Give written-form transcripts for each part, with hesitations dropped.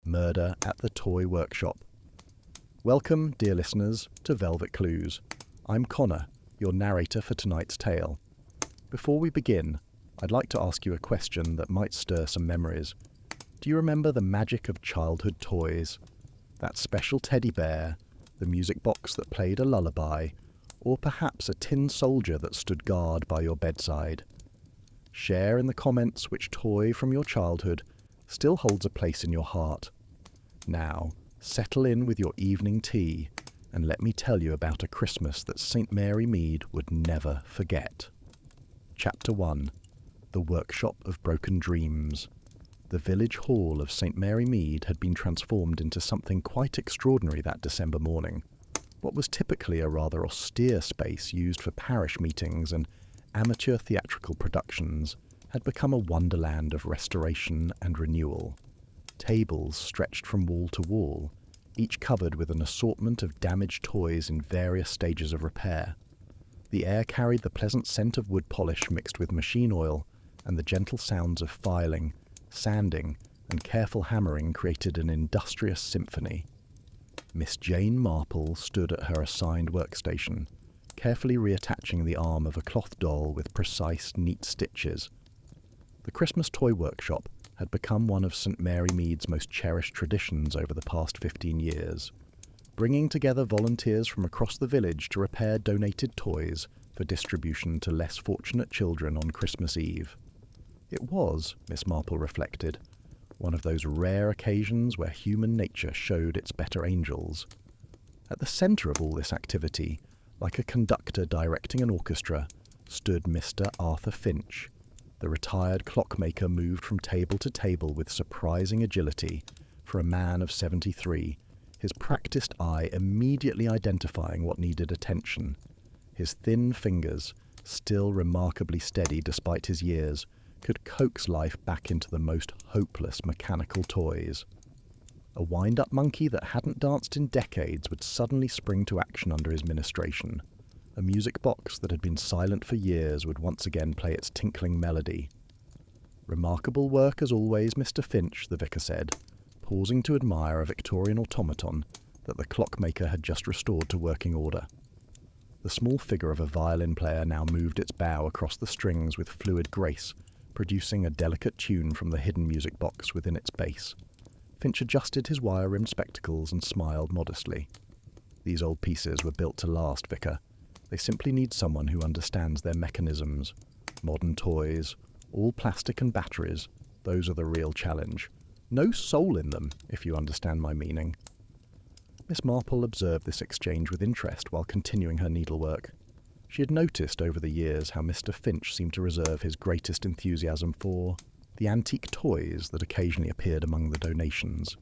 Murder at the Toy Workshop. Welcome, dear listeners, to Velvet Clues. I'm Connor, your narrator for tonight's tale. Before we begin, I'd like to ask you a question that might stir some memories. Do you remember the magic of childhood toys? That special teddy bear, the music box that played a lullaby, or perhaps a tin soldier that stood guard by your bedside? Share in the comments which toy from your childhood still holds a place in your heart. Now, settle in with your evening tea and let me tell you about a Christmas that St. Mary Mead would never forget. Chapter 1. The Workshop of Broken Dreams. The village hall of St. Mary Mead had been transformed into something quite extraordinary that December morning. What was typically a rather austere space used for parish meetings and amateur theatrical productions had become a wonderland of restoration and renewal. Tables stretched from wall to wall, each covered with an assortment of damaged toys in various stages of repair. The air carried the pleasant scent of wood polish mixed with machine oil, and the gentle sounds of filing, sanding, and careful hammering created an industrious symphony. Miss Jane Marple stood at her assigned workstation, carefully reattaching the arm of a cloth doll with precise, neat stitches. The Christmas Toy Workshop had become one of St. Mary Mead's most cherished traditions over the past 15 years, bringing together volunteers from across the village to repair donated toys for distribution to less fortunate children on Christmas Eve. It was, Miss Marple reflected, one of those rare occasions where human nature showed its better angels. At the centre of all this activity, like a conductor directing an orchestra, stood Mr. Arthur Finch. The retired clockmaker moved from table to table with surprising agility for a man of 73, his practised eye immediately identifying what needed attention. His thin fingers, still remarkably steady despite his years, could coax life back into the most hopeless mechanical toys. A wind-up monkey that hadn't danced in decades would suddenly spring to action under his ministration. A music box that had been silent for years would once again play its tinkling melody. "Remarkable work as always, Mr. Finch," the vicar said, pausing to admire a Victorian automaton that the clockmaker had just restored to working order. The small figure of a violin player now moved its bow across the strings with fluid grace, producing a delicate tune from the hidden music box within its base. Finch adjusted his wire-rimmed spectacles and smiled modestly. "These old pieces were built to last, Vicar. They simply need someone who understands their mechanisms. Modern toys, all plastic and batteries, those are the real challenge. No soul in them, if you understand my meaning." Miss Marple observed this exchange with interest while continuing her needlework. She had noticed over the years how Mr. Finch seemed to reserve his greatest enthusiasm for the antique toys that occasionally appeared among the donations.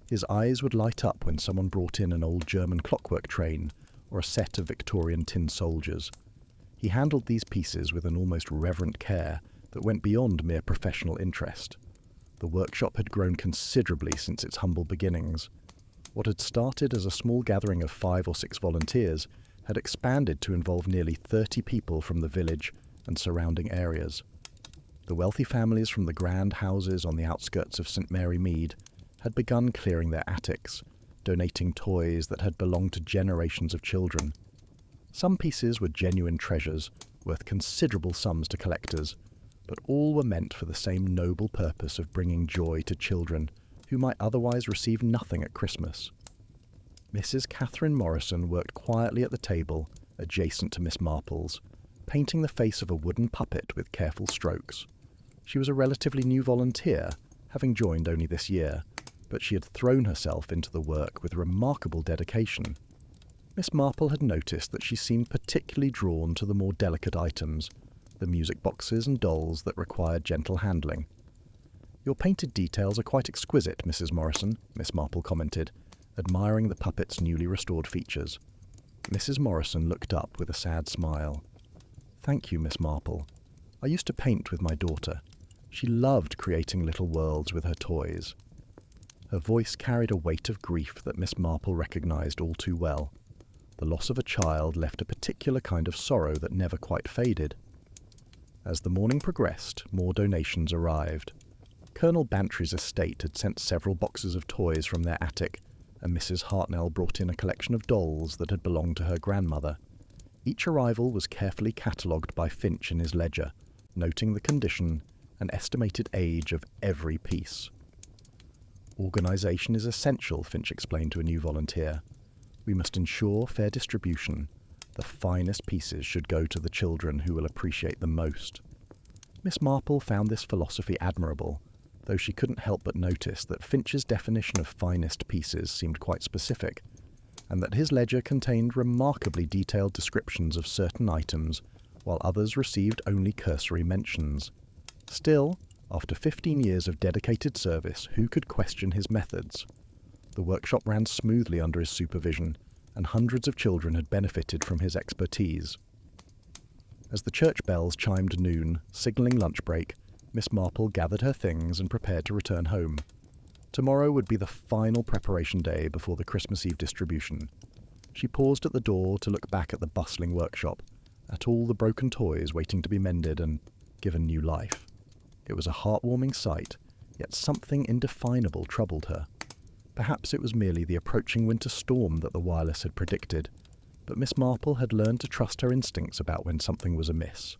His eyes would light up when someone brought in an old German clockwork train or a set of Victorian tin soldiers. He handled these pieces with an almost reverent care that went beyond mere professional interest. The workshop had grown considerably since its humble beginnings. What had started as a small gathering of 5 or 6 volunteers had expanded to involve nearly 30 people from the village and surrounding areas. The wealthy families from the grand houses on the outskirts of St. Mary Mead had begun clearing their attics, donating toys that had belonged to generations of children. Some pieces were genuine treasures, worth considerable sums to collectors, but all were meant for the same noble purpose of bringing joy to children who might otherwise receive nothing at Christmas. Mrs. Catherine Morrison worked quietly at the table adjacent to Miss Marple's, painting the face of a wooden puppet with careful strokes. She was a relatively new volunteer, having joined only this year, but she had thrown herself into the work with remarkable dedication. Miss Marple had noticed that she seemed particularly drawn to the more delicate items, the music boxes and dolls that required gentle handling. "Your painted details are quite exquisite, Mrs. Morrison," Miss Marple commented, admiring the puppet's newly restored features. Mrs. Morrison looked up with a sad smile. "Thank you, Miss Marple. I used to paint with my daughter. She loved creating little worlds with her toys." Her voice carried a weight of grief that Miss Marple recognised all too well. The loss of a child left a particular kind of sorrow that never quite faded. As the morning progressed, more donations arrived. Colonel Bantry's estate had sent several boxes of toys from their attic, and Mrs. Hartnell brought in a collection of dolls that had belonged to her grandmother. Each arrival was carefully catalogued by Finch in his ledger, noting the condition and estimated age of every piece. Organisation is essential, Finch explained to a new volunteer. We must ensure fair distribution. The finest pieces should go to the children who will appreciate them most. Miss Marple found this philosophy admirable, though she couldn't help but notice that Finch's definition of finest pieces seemed quite specific, and that his ledger contained remarkably detailed descriptions of certain items, while others received only cursory mentions. Still, after 15 years of dedicated service, who could question his methods? The workshop ran smoothly under his supervision, and hundreds of children had benefited from his expertise. As the church bells chimed noon, signalling lunch break, Miss Marple gathered her things and prepared to return home. Tomorrow would be the final preparation day before the Christmas Eve distribution. She paused at the door to look back at the bustling workshop, at all the broken toys waiting to be mended and given new life. It was a heartwarming sight, yet something indefinable troubled her. Perhaps it was merely the approaching winter storm that the wireless had predicted, but Miss Marple had learned to trust her instincts about when something was amiss.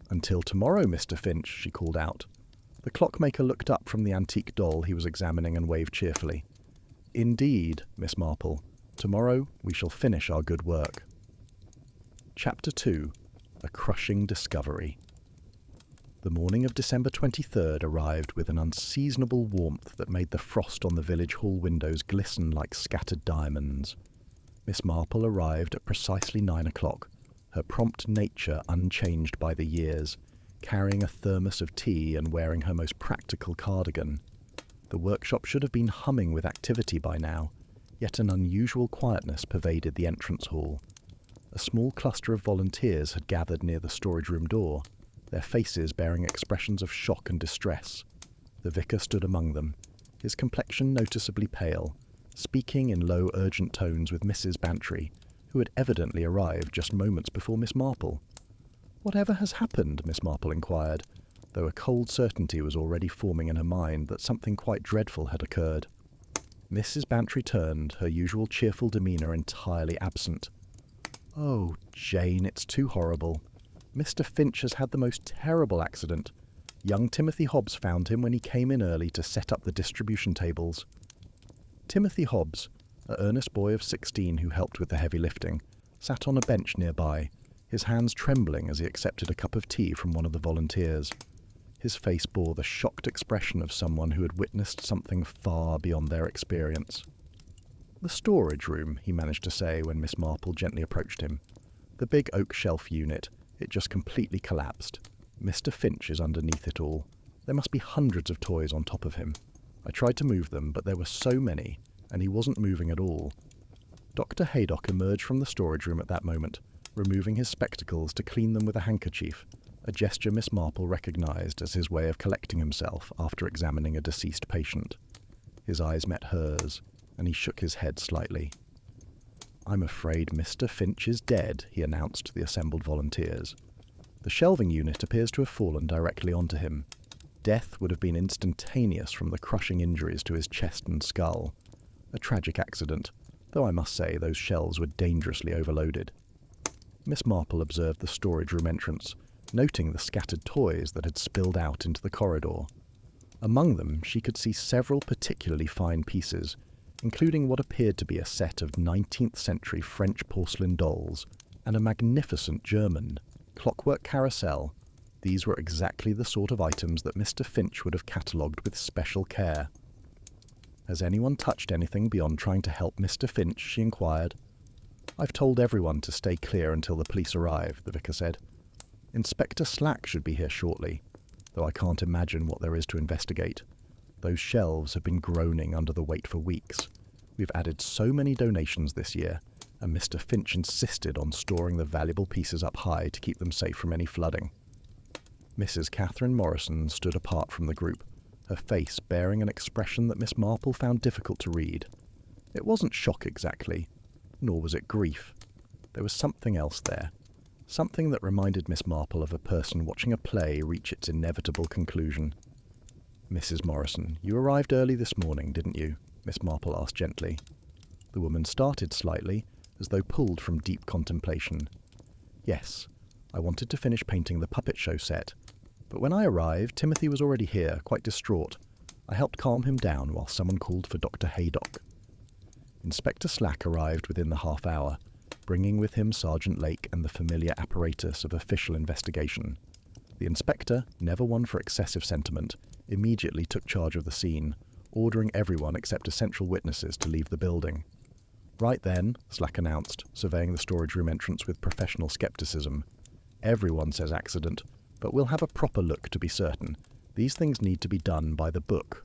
"Until tomorrow, Mr. Finch," she called out. The clockmaker looked up from the antique doll he was examining and waved cheerfully. "Indeed, Miss Marple. Tomorrow we shall finish our good work." Chapter 2. A Crushing Discovery. The morning of December 23rd arrived with an unseasonable warmth that made the frost on the village hall windows glisten like scattered diamonds. Miss Marple arrived at precisely 9 o'clock, her prompt nature unchanged by the years, carrying a thermos of tea and wearing her most practical cardigan. The workshop should have been humming with activity by now, yet an unusual quietness pervaded the entrance hall. A small cluster of volunteers had gathered near the storage room door, their faces bearing expressions of shock and distress. The vicar stood among them, his complexion noticeably pale, speaking in low, urgent tones with Mrs. Bantry, who had evidently arrived just moments before Miss Marple. "Whatever has happened?" Miss Marple inquired, though a cold certainty was already forming in her mind that something quite dreadful had occurred. Mrs. Bantry turned, her usual cheerful demeanour entirely absent. "Oh, Jane, it's too horrible. Mr. Finch has had the most terrible accident. Young Timothy Hobbs found him when he came in early to set up the distribution tables." Timothy Hobbs, a earnest boy of 16 who helped with the heavy lifting, sat on a bench nearby, his hands trembling as he accepted a cup of tea from one of the volunteers. His face bore the shocked expression of someone who had witnessed something far beyond their experience. "The storage room," he managed to say when Miss Marple gently approached him. "The big oak shelf unit. It just completely collapsed. Mr. Finch is underneath it all. There must be hundreds of toys on top of him. I tried to move them, but there were so many, and he wasn't moving at all." Dr. Haydock emerged from the storage room at that moment, removing his spectacles to clean them with a handkerchief, a gesture Miss Marple recognised as his way of collecting himself after examining a deceased patient. His eyes met hers, and he shook his head slightly. "I'm afraid Mr. Finch is dead," he announced to the assembled volunteers. "The shelving unit appears to have fallen directly onto him. Death would have been instantaneous from the crushing injuries to his chest and skull. A tragic accident, though I must say those shelves were dangerously overloaded." Miss Marple observed the storage room entrance, noting the scattered toys that had spilled out into the corridor. Among them she could see several particularly fine pieces, including what appeared to be a set of 19th century French porcelain dolls and a magnificent German clockwork carousel. These were exactly the sort of items that Mr. Finch would have catalogued with special care. "Has anyone touched anything beyond trying to help Mr. Finch?" she inquired. "I've told everyone to stay clear until the police arrive," the vicar said. "Inspector Slack should be here shortly, though I can't imagine what there is to investigate. Those shelves have been groaning under the weight for weeks. We've added so many donations this year, and Mr. Finch insisted on storing the valuable pieces up high to keep them safe from any flooding." Mrs. Catherine Morrison stood apart from the group, her face bearing an expression that Miss Marple found difficult to read. It wasn't shock exactly, nor was it grief. There was something else there, something that reminded Miss Marple of a person watching a play reach its inevitable conclusion. "Mrs. Morrison, you arrived early this morning, didn't you?" Miss Marple asked gently. The woman started slightly, as though pulled from deep contemplation. "Yes, I wanted to finish painting the puppet show set. But when I arrived, Timothy was already here, quite distraught. I helped calm him down while someone called for Dr. Haydock." Inspector Slack arrived within the half hour, bringing with him Sergeant Lake and the familiar apparatus of official investigation. The inspector, never one for excessive sentiment, immediately took charge of the scene, ordering everyone except essential witnesses to leave the building. "Right then," Slack announced, surveying the storage room entrance with professional skepticism. "Everyone says accident, but we'll have a proper look to be certain. These things need to be done by the book."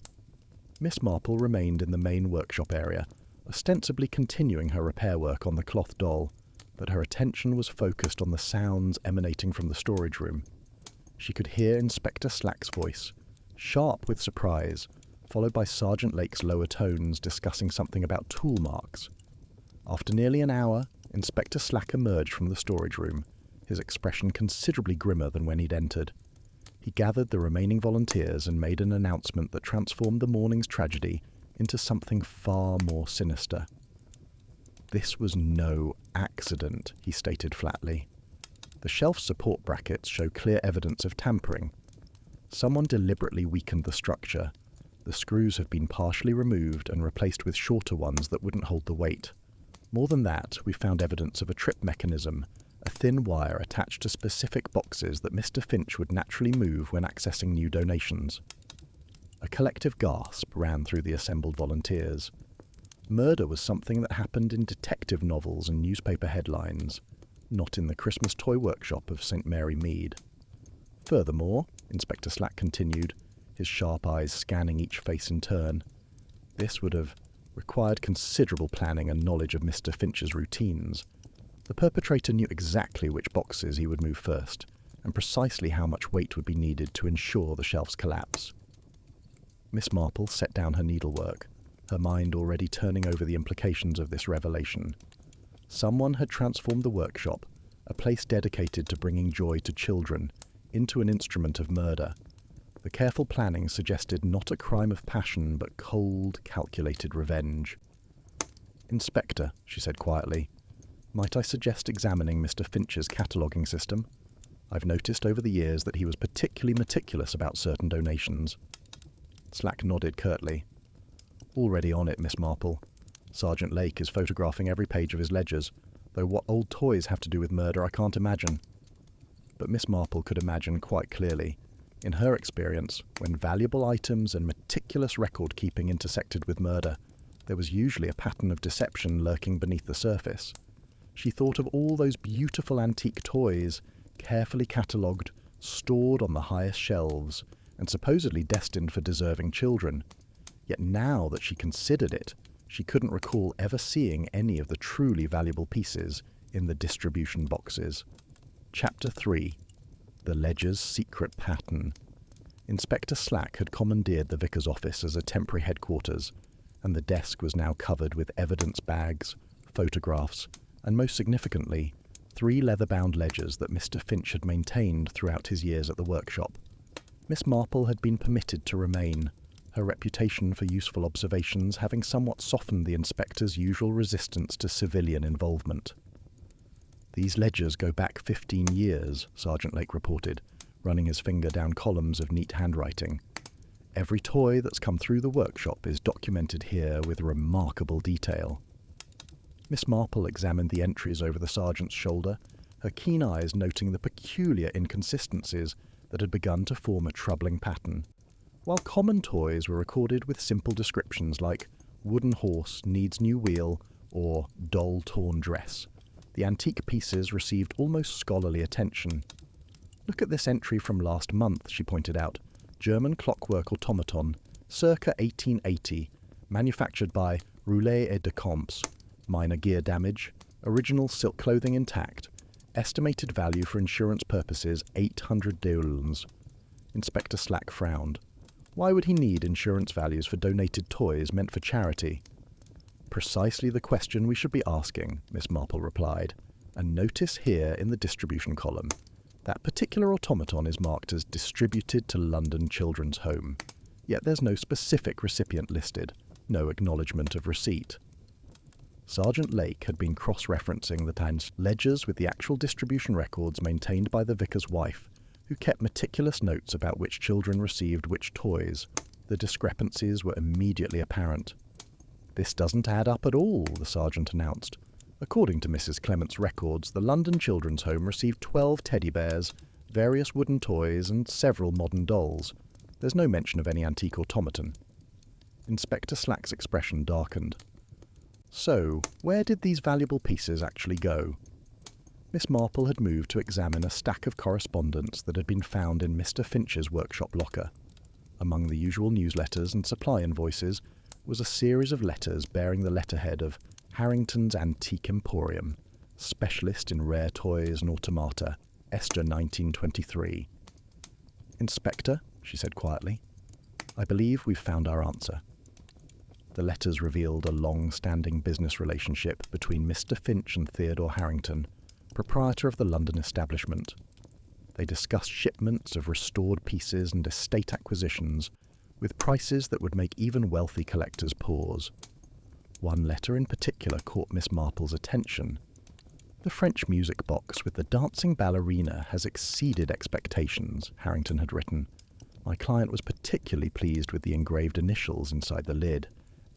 Miss Marple remained in the main workshop area, ostensibly continuing her repair work on the cloth doll, but her attention was focused on the sounds emanating from the storage room. She could hear Inspector Slack's voice, sharp with surprise, followed by Sergeant Lake's lower tones discussing something about tool marks. After nearly an hour, Inspector Slack emerged from the storage room, his expression considerably grimmer than when he'd entered. He gathered the remaining volunteers and made an announcement that transformed the morning's tragedy into something far more sinister. "This was no accident," he stated flatly. "The shelf support brackets show clear evidence of tampering. Someone deliberately weakened the structure. The screws have been partially removed and replaced with shorter ones that wouldn't hold the weight. More than that, we found evidence of a trip mechanism, a thin wire attached to specific boxes that Mr. Finch would naturally move when accessing new donations." A collective gasp ran through the assembled volunteers. Murder was something that happened in detective novels and newspaper headlines, not in the Christmas toy workshop of St. Mary Mead. "Furthermore," Inspector Slack continued, his sharp eyes scanning each face in turn, "this would have required considerable planning and knowledge of Mr. Finch's routines. The perpetrator knew exactly which boxes he would move first, and precisely how much weight would be needed to ensure the shelf's collapse." Miss Marple set down her needlework, her mind already turning over the implications of this revelation. Someone had transformed the workshop, a place dedicated to bringing joy to children, into an instrument of murder. The careful planning suggested not a crime of passion, but cold, calculated revenge. "Inspector," she said quietly, "might I suggest examining Mr. Finch's cataloguing system? I've noticed over the years that he was particularly meticulous about certain donations." Slack nodded curtly. "Already on it, Miss Marple. Sergeant Lake is photographing every page of his ledgers, though what old toys have to do with murder I can't imagine." But Miss Marple could imagine quite clearly. In her experience, when valuable items and meticulous record-keeping intersected with murder, there was usually a pattern of deception lurking beneath the surface. She thought of all those beautiful antique toys, carefully catalogued, stored on the highest shelves, and supposedly destined for deserving children. Yet now that she considered it, she couldn't recall ever seeing any of the truly valuable pieces in the distribution boxes. Chapter 3. The Ledger's Secret Pattern. Inspector Slack had commandeered the vicar's office as a temporary headquarters, and the desk was now covered with evidence bags, photographs, and most significantly, 3 leather-bound ledgers that Mr. Finch had maintained throughout his years at the workshop. Miss Marple had been permitted to remain, her reputation for useful observations having somewhat softened the inspector's usual resistance to civilian involvement. "These ledgers go back 15 years, Sergeant Lake reported, running his finger down columns of neat handwriting. "Every toy that's come through the workshop is documented here with remarkable detail." Miss Marple examined the entries over the sergeant's shoulder, her keen eyes noting the peculiar inconsistencies that had begun to form a troubling pattern. While common toys were recorded with simple descriptions like "wooden horse needs new wheel" or "doll torn dress," the antique pieces received almost scholarly attention. "Look at this entry from last month," she pointed out. "German clockwork automaton, circa 1880, manufactured by Roulet et de Comps. Minor gear damage, original silk clothing intact, estimated value for insurance purposes 800 duels." Inspector Slack frowned. Why would he need insurance values for donated toys meant for charity? "Precisely the question we should be asking," Miss Marple replied. "And notice here in the distribution column, that particular automaton is marked as distributed to London Children's Home. yet there's no specific recipient listed, no acknowledgement of receipt. Sergeant Lake had been cross-referencing the town's ledgers with the actual distribution records maintained by the vicar's wife, who kept meticulous notes about which children received which toys. The discrepancies were immediately apparent. "This doesn't add up at all," the sergeant announced. According to Mrs. Clement's records, the London Children's Home received 12 teddy bears, various wooden toys, and several modern dolls. There's no mention of any antique automaton. Inspector Slack's expression darkened. So, where did these valuable pieces actually go? Miss Marple had moved to examine a stack of correspondence that had been found in Mr. Finch's workshop locker. Among the usual newsletters and supply invoices was a series of letters bearing the letterhead of Harrington's Antique Emporium, specialist in rare toys and automata, Esther 1923. "Inspector," she said quietly, "I believe we've found our answer." The letters revealed a long-standing business relationship between Mr. Finch and Theodore Harrington, proprietor of the London establishment. They discussed shipments of restored pieces and estate acquisitions with prices that would make even wealthy collectors pause. One letter in particular caught Miss Marple's attention. "The French music box with the dancing ballerina has exceeded expectations," Harrington had written. "My client was particularly pleased with the engraved initials inside the lid,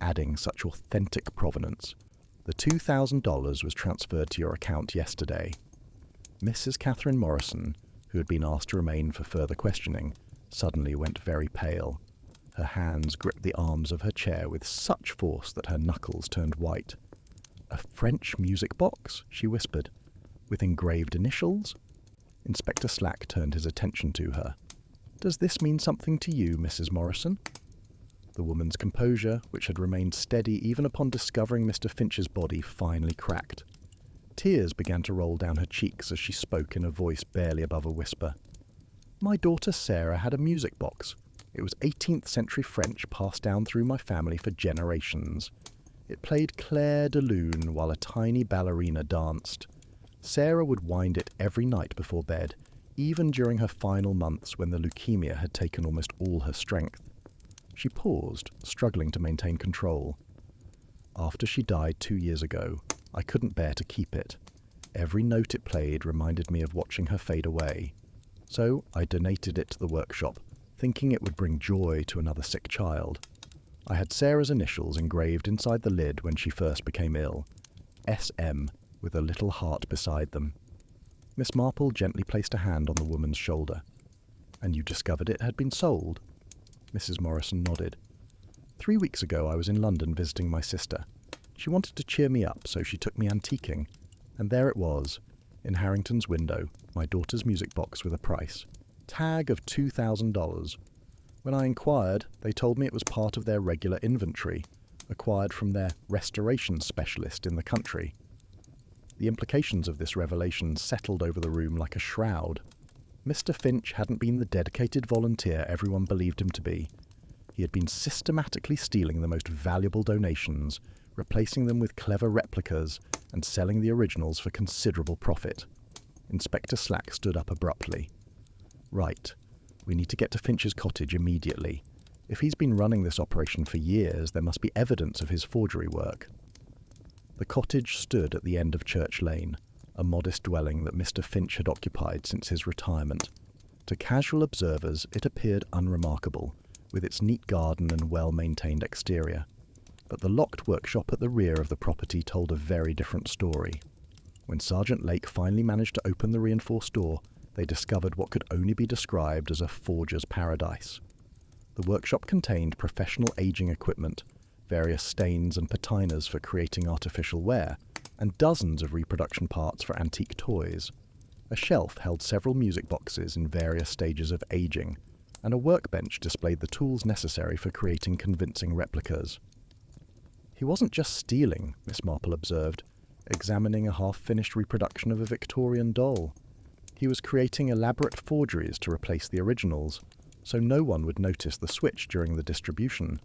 adding such authentic provenance. The $2,000 was transferred to your account yesterday." Mrs. Catherine Morrison, who had been asked to remain for further questioning, suddenly went very pale. Her hands gripped the arms of her chair with such force that her knuckles turned white. "A French music box?" she whispered. "With engraved initials?" Inspector Slack turned his attention to her. "Does this mean something to you, Mrs. Morrison?" The woman's composure, which had remained steady even upon discovering Mr. Finch's body, finally cracked. Tears began to roll down her cheeks as she spoke in a voice barely above a whisper. "My daughter Sarah had a music box. It was 18th century French passed down through my family for generations. It played Claire de Lune while a tiny ballerina danced. Sarah would wind it every night before bed, even during her final months when the leukemia had taken almost all her strength." She paused, struggling to maintain control. "After she died 2 years ago, I couldn't bear to keep it. Every note it played reminded me of watching her fade away. So I donated it to the workshop, thinking it would bring joy to another sick child. I had Sarah's initials engraved inside the lid when she first became ill. SM, with a little heart beside them." Miss Marple gently placed a hand on the woman's shoulder. "And you discovered it had been sold?" Mrs. Morrison nodded. 3 weeks ago I was in London visiting my sister. She wanted to cheer me up, so she took me antiquing. And there it was, in Harrington's window, my daughter's music box with a price. Tag of $2,000. When I inquired, they told me it was part of their regular inventory, acquired from their restoration specialist in the country. The implications of this revelation settled over the room like a shroud. Mr. Finch hadn't been the dedicated volunteer everyone believed him to be. He had been systematically stealing the most valuable donations, replacing them with clever replicas, and selling the originals for considerable profit. Inspector Slack stood up abruptly. "Right. We need to get to Finch's cottage immediately. If he's been running this operation for years, there must be evidence of his forgery work." The cottage stood at the end of Church Lane, a modest dwelling that Mr. Finch had occupied since his retirement. To casual observers it appeared unremarkable, with its neat garden and well-maintained exterior. But the locked workshop at the rear of the property told a very different story. When Sergeant Lake finally managed to open the reinforced door, they discovered what could only be described as a forger's paradise. The workshop contained professional aging equipment, various stains and patinas for creating artificial wear, and dozens of reproduction parts for antique toys. A shelf held several music boxes in various stages of aging, and a workbench displayed the tools necessary for creating convincing replicas. "He wasn't just stealing," Miss Marple observed, examining a half-finished reproduction of a Victorian doll. "He was creating elaborate forgeries to replace the originals, so no one would notice the switch during the distribution."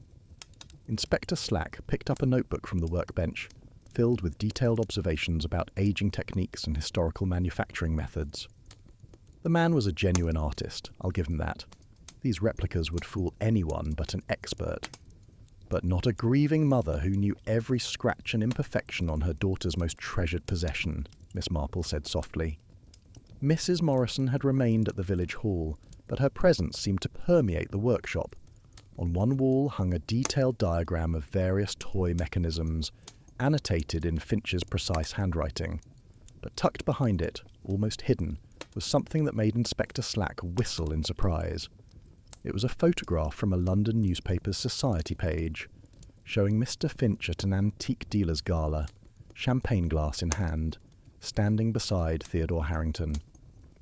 Inspector Slack picked up a notebook from the workbench, filled with detailed observations about aging techniques and historical manufacturing methods. The man was a genuine artist, I'll give him that. These replicas would fool anyone but an expert. But not a grieving mother who knew every scratch and imperfection on her daughter's most treasured possession, Miss Marple said softly. Mrs. Morrison had remained at the village hall, but her presence seemed to permeate the workshop. On one wall hung a detailed diagram of various toy mechanisms, annotated in Finch's precise handwriting. But tucked behind it, almost hidden, was something that made Inspector Slack whistle in surprise. It was a photograph from a London newspaper's society page, showing Mr. Finch at an antique dealer's gala, champagne glass in hand, standing beside Theodore Harrington.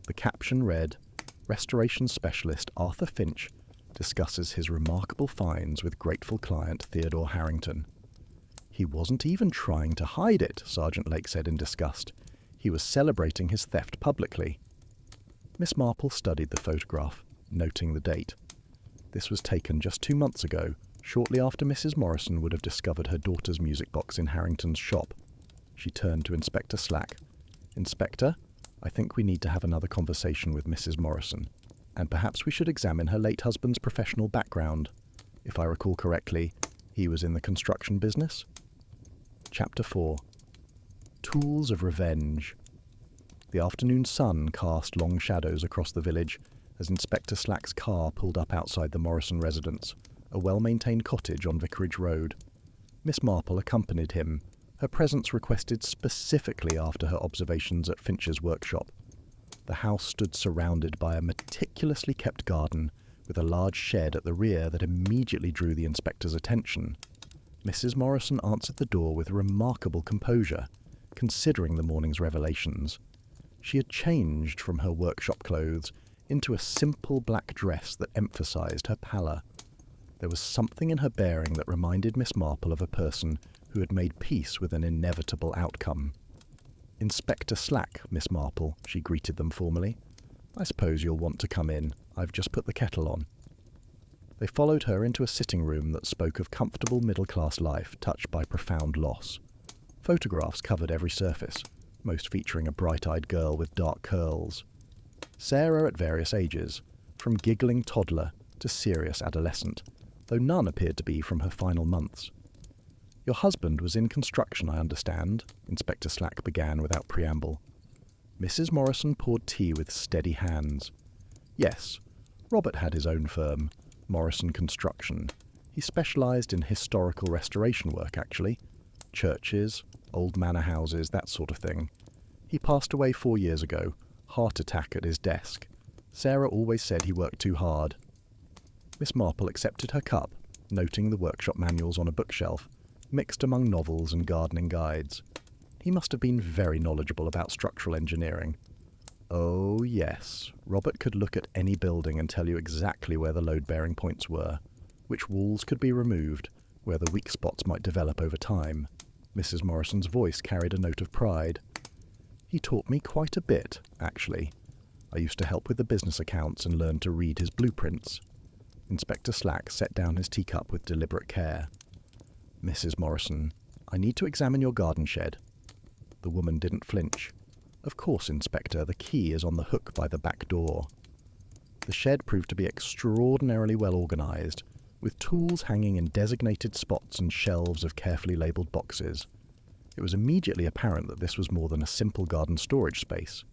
The caption read, "Restoration Specialist Arthur Finch discusses his remarkable finds with grateful client Theodore Harrington." "He wasn't even trying to hide it," Sergeant Lake said in disgust. "He was celebrating his theft publicly." Miss Marple studied the photograph, noting the date. This was taken just 2 months ago, shortly after Mrs. Morrison would have discovered her daughter's music box in Harrington's shop. She turned to Inspector Slack. "Inspector, I think we need to have another conversation with Mrs. Morrison, and perhaps we should examine her late husband's professional background. If I recall correctly, he was in the construction business." Chapter 4. Tools of Revenge. The afternoon sun cast long shadows across the village as Inspector Slack's car pulled up outside the Morrison residence, a well-maintained cottage on Vicarage Road. Miss Marple accompanied him, her presence requested specifically after her observations at Finch's workshop. The house stood surrounded by a meticulously kept garden, with a large shed at the rear that immediately drew the inspector's attention. Mrs. Morrison answered the door with remarkable composure, considering the morning's revelations. She had changed from her workshop clothes into a simple black dress that emphasized her pallor. There was something in her bearing that reminded Miss Marple of a person who had made peace with an inevitable outcome. "Inspector Slack, Miss Marple," she greeted them formally. "I suppose you'll want to come in. I've just put the kettle on." They followed her into a sitting room that spoke of comfortable middle-class life touched by profound loss. Photographs covered every surface, most featuring a bright-eyed girl with dark curls. Sarah at various ages, from giggling toddler to serious adolescent, though none appeared to be from her final months. "Your husband was in construction, I understand," Inspector Slack began without preamble. Mrs. Morrison poured tea with steady hands. "Yes, Robert had his own firm, Morrison Construction. He specialised in historical restoration work, actually. Churches, old manor houses, that sort of thing. He passed away 4 years ago, heart attack at his desk. Sarah always said he worked too hard." Miss Marple accepted her cup, noting the workshop manuals on a bookshelf, mixed among novels and gardening guides. He must have been very knowledgeable about structural engineering. Oh yes, Robert could look at any building and tell you exactly where the load-bearing points were, which walls could be removed, where the weak spots might develop over time. Mrs. Morrison's voice carried a note of pride. "He taught me quite a bit, actually. I used to help with the business accounts and learned to read his blueprints." Inspector Slack set down his teacup with deliberate care. "Mrs. Morrison, I need to examine your garden shed." The woman didn't flinch. "Of course, Inspector, the key is on the hook by the back door." The shed proved to be extraordinarily well organised, with tools hanging in designated spots and shelves of carefully labelled boxes. It was immediately apparent that this was more than a simple garden storage space.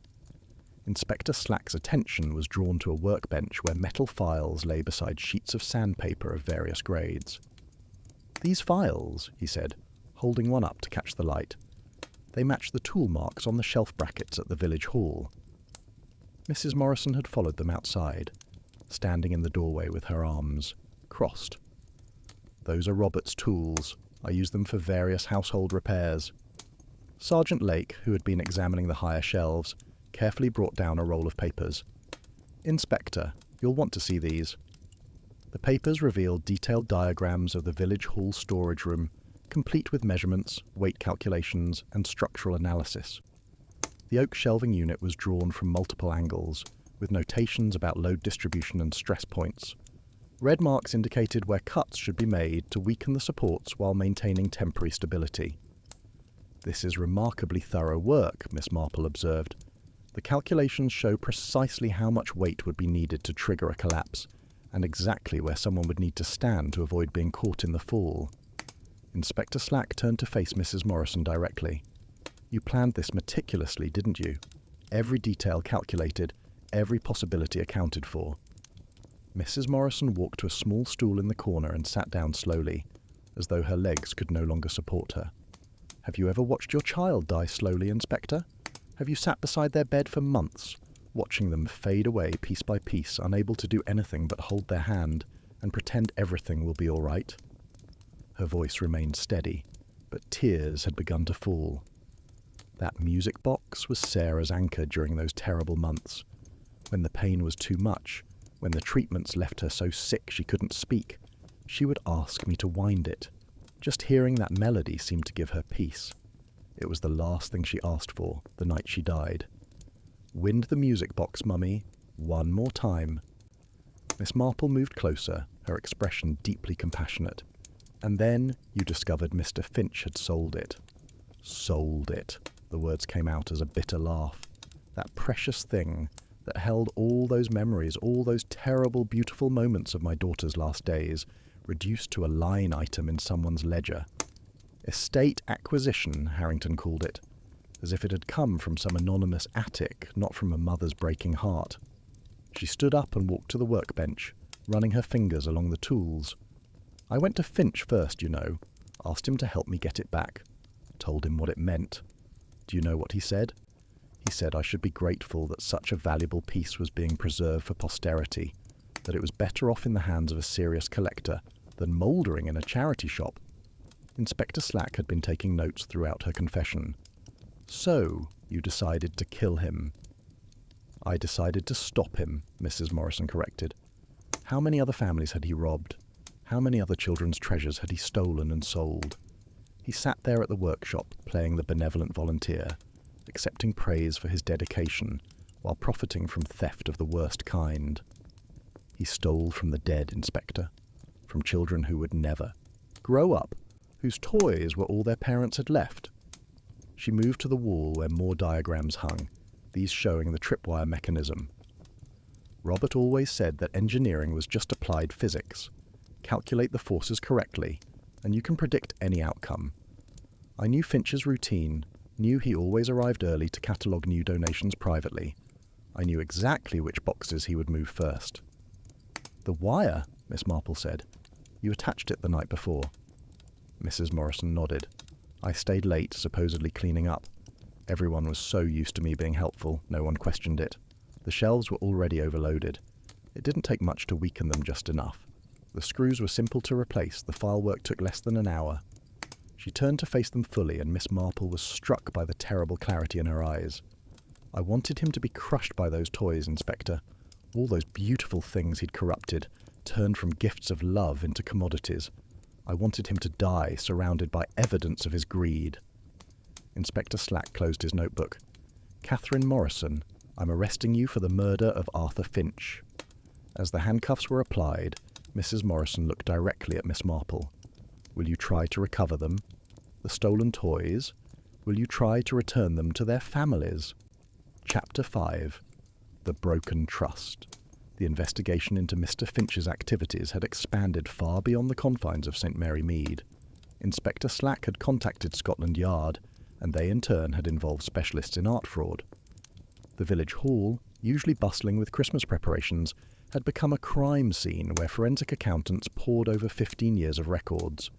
Inspector Slack's attention was drawn to a workbench where metal files lay beside sheets of sandpaper of various grades. "These files," he said, holding one up to catch the light. "They match the tool marks on the shelf brackets at the village hall." Mrs. Morrison had followed them outside, standing in the doorway with her arms crossed. "Those are Robert's tools. I use them for various household repairs." Sergeant Lake, who had been examining the higher shelves, carefully brought down a roll of papers. "Inspector, you'll want to see these." The papers revealed detailed diagrams of the village hall storage room, complete with measurements, weight calculations, and structural analysis. The oak shelving unit was drawn from multiple angles, with notations about load distribution and stress points. Red marks indicated where cuts should be made to weaken the supports while maintaining temporary stability. "This is remarkably thorough work," Miss Marple observed. "The calculations show precisely how much weight would be needed to trigger a collapse, and exactly where someone would need to stand to avoid being caught in the fall. Inspector Slack turned to face Mrs. Morrison directly. "You planned this meticulously, didn't you? Every detail calculated, every possibility accounted for." Mrs. Morrison walked to a small stool in the corner and sat down slowly, as though her legs could no longer support her. "Have you ever watched your child die slowly, Inspector? Have you sat beside their bed for months, watching them fade away piece by piece, unable to do anything but hold their hand and pretend everything will be all right?" Her voice remained steady, but tears had begun to fall. That music box was Sarah's anchor during those terrible months. When the pain was too much, when the treatments left her so sick she couldn't speak, she would ask me to wind it. Just hearing that melody seemed to give her peace. It was the last thing she asked for the night she died. "Wind the music box, Mummy. One more time." Miss Marple moved closer, her expression deeply compassionate. "And then you discovered Mr. Finch had sold it." "Sold it." The words came out as a bitter laugh. "That precious thing that held all those memories, all those terrible, beautiful moments of my daughter's last days, reduced to a line item in someone's ledger. Estate acquisition, Harrington called it, as if it had come from some anonymous attic, not from a mother's breaking heart." She stood up and walked to the workbench, running her fingers along the tools. "I went to Finch first, you know, asked him to help me get it back. Told him what it meant. Do you know what he said? He said I should be grateful that such a valuable piece was being preserved for posterity, that it was better off in the hands of a serious collector than mouldering in a charity shop." Inspector Slack had been taking notes throughout her confession. "So, you decided to kill him." "I decided to stop him," Mrs. Morrison corrected. How many other families had he robbed? How many other children's treasures had he stolen and sold? He sat there at the workshop, playing the benevolent volunteer, accepting praise for his dedication, while profiting from theft of the worst kind. He stole from the dead, Inspector, from children who would never grow up, whose toys were all their parents had left. She moved to the wall where more diagrams hung, these showing the tripwire mechanism. "Robert always said that engineering was just applied physics. Calculate the forces correctly, and you can predict any outcome. I knew Finch's routine, knew he always arrived early to catalogue new donations privately. I knew exactly which boxes he would move first." "The wire," Miss Marple said. "You attached it the night before." Mrs. Morrison nodded. "I stayed late, supposedly cleaning up. Everyone was so used to me being helpful, no one questioned it. The shelves were already overloaded. It didn't take much to weaken them just enough. The screws were simple to replace, the file work took less than an hour." She turned to face them fully, and Miss Marple was struck by the terrible clarity in her eyes. "I wanted him to be crushed by those toys, Inspector. All those beautiful things he'd corrupted, turned from gifts of love into commodities. I wanted him to die, surrounded by evidence of his greed." Inspector Slack closed his notebook. "Catherine Morrison, I'm arresting you for the murder of Arthur Finch." As the handcuffs were applied, Mrs. Morrison looked directly at Miss Marple. "Will you try to recover them? The stolen toys? Will you try to return them to their families?" Chapter 5. The Broken Trust. The investigation into Mr. Finch's activities had expanded far beyond the confines of St. Mary Mead. Inspector Slack had contacted Scotland Yard, and they in turn had involved specialists in art fraud. The village hall, usually bustling with Christmas preparations, had become a crime scene where forensic accountants pored over 15 years of records.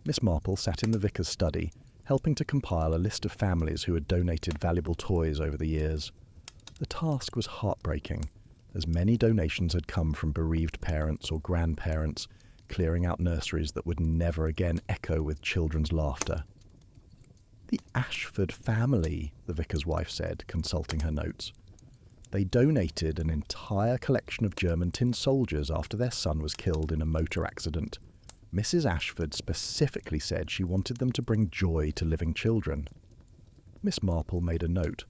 Miss Marple sat in the vicar's study, helping to compile a list of families who had donated valuable toys over the years. The task was heartbreaking, as many donations had come from bereaved parents or grandparents, clearing out nurseries that would never again echo with children's laughter. "The Ashford family," the vicar's wife said, consulting her notes. "They donated an entire collection of German tin soldiers after their son was killed in a motor accident. Mrs. Ashford specifically said she wanted them to bring joy to living children." Miss Marple made a note.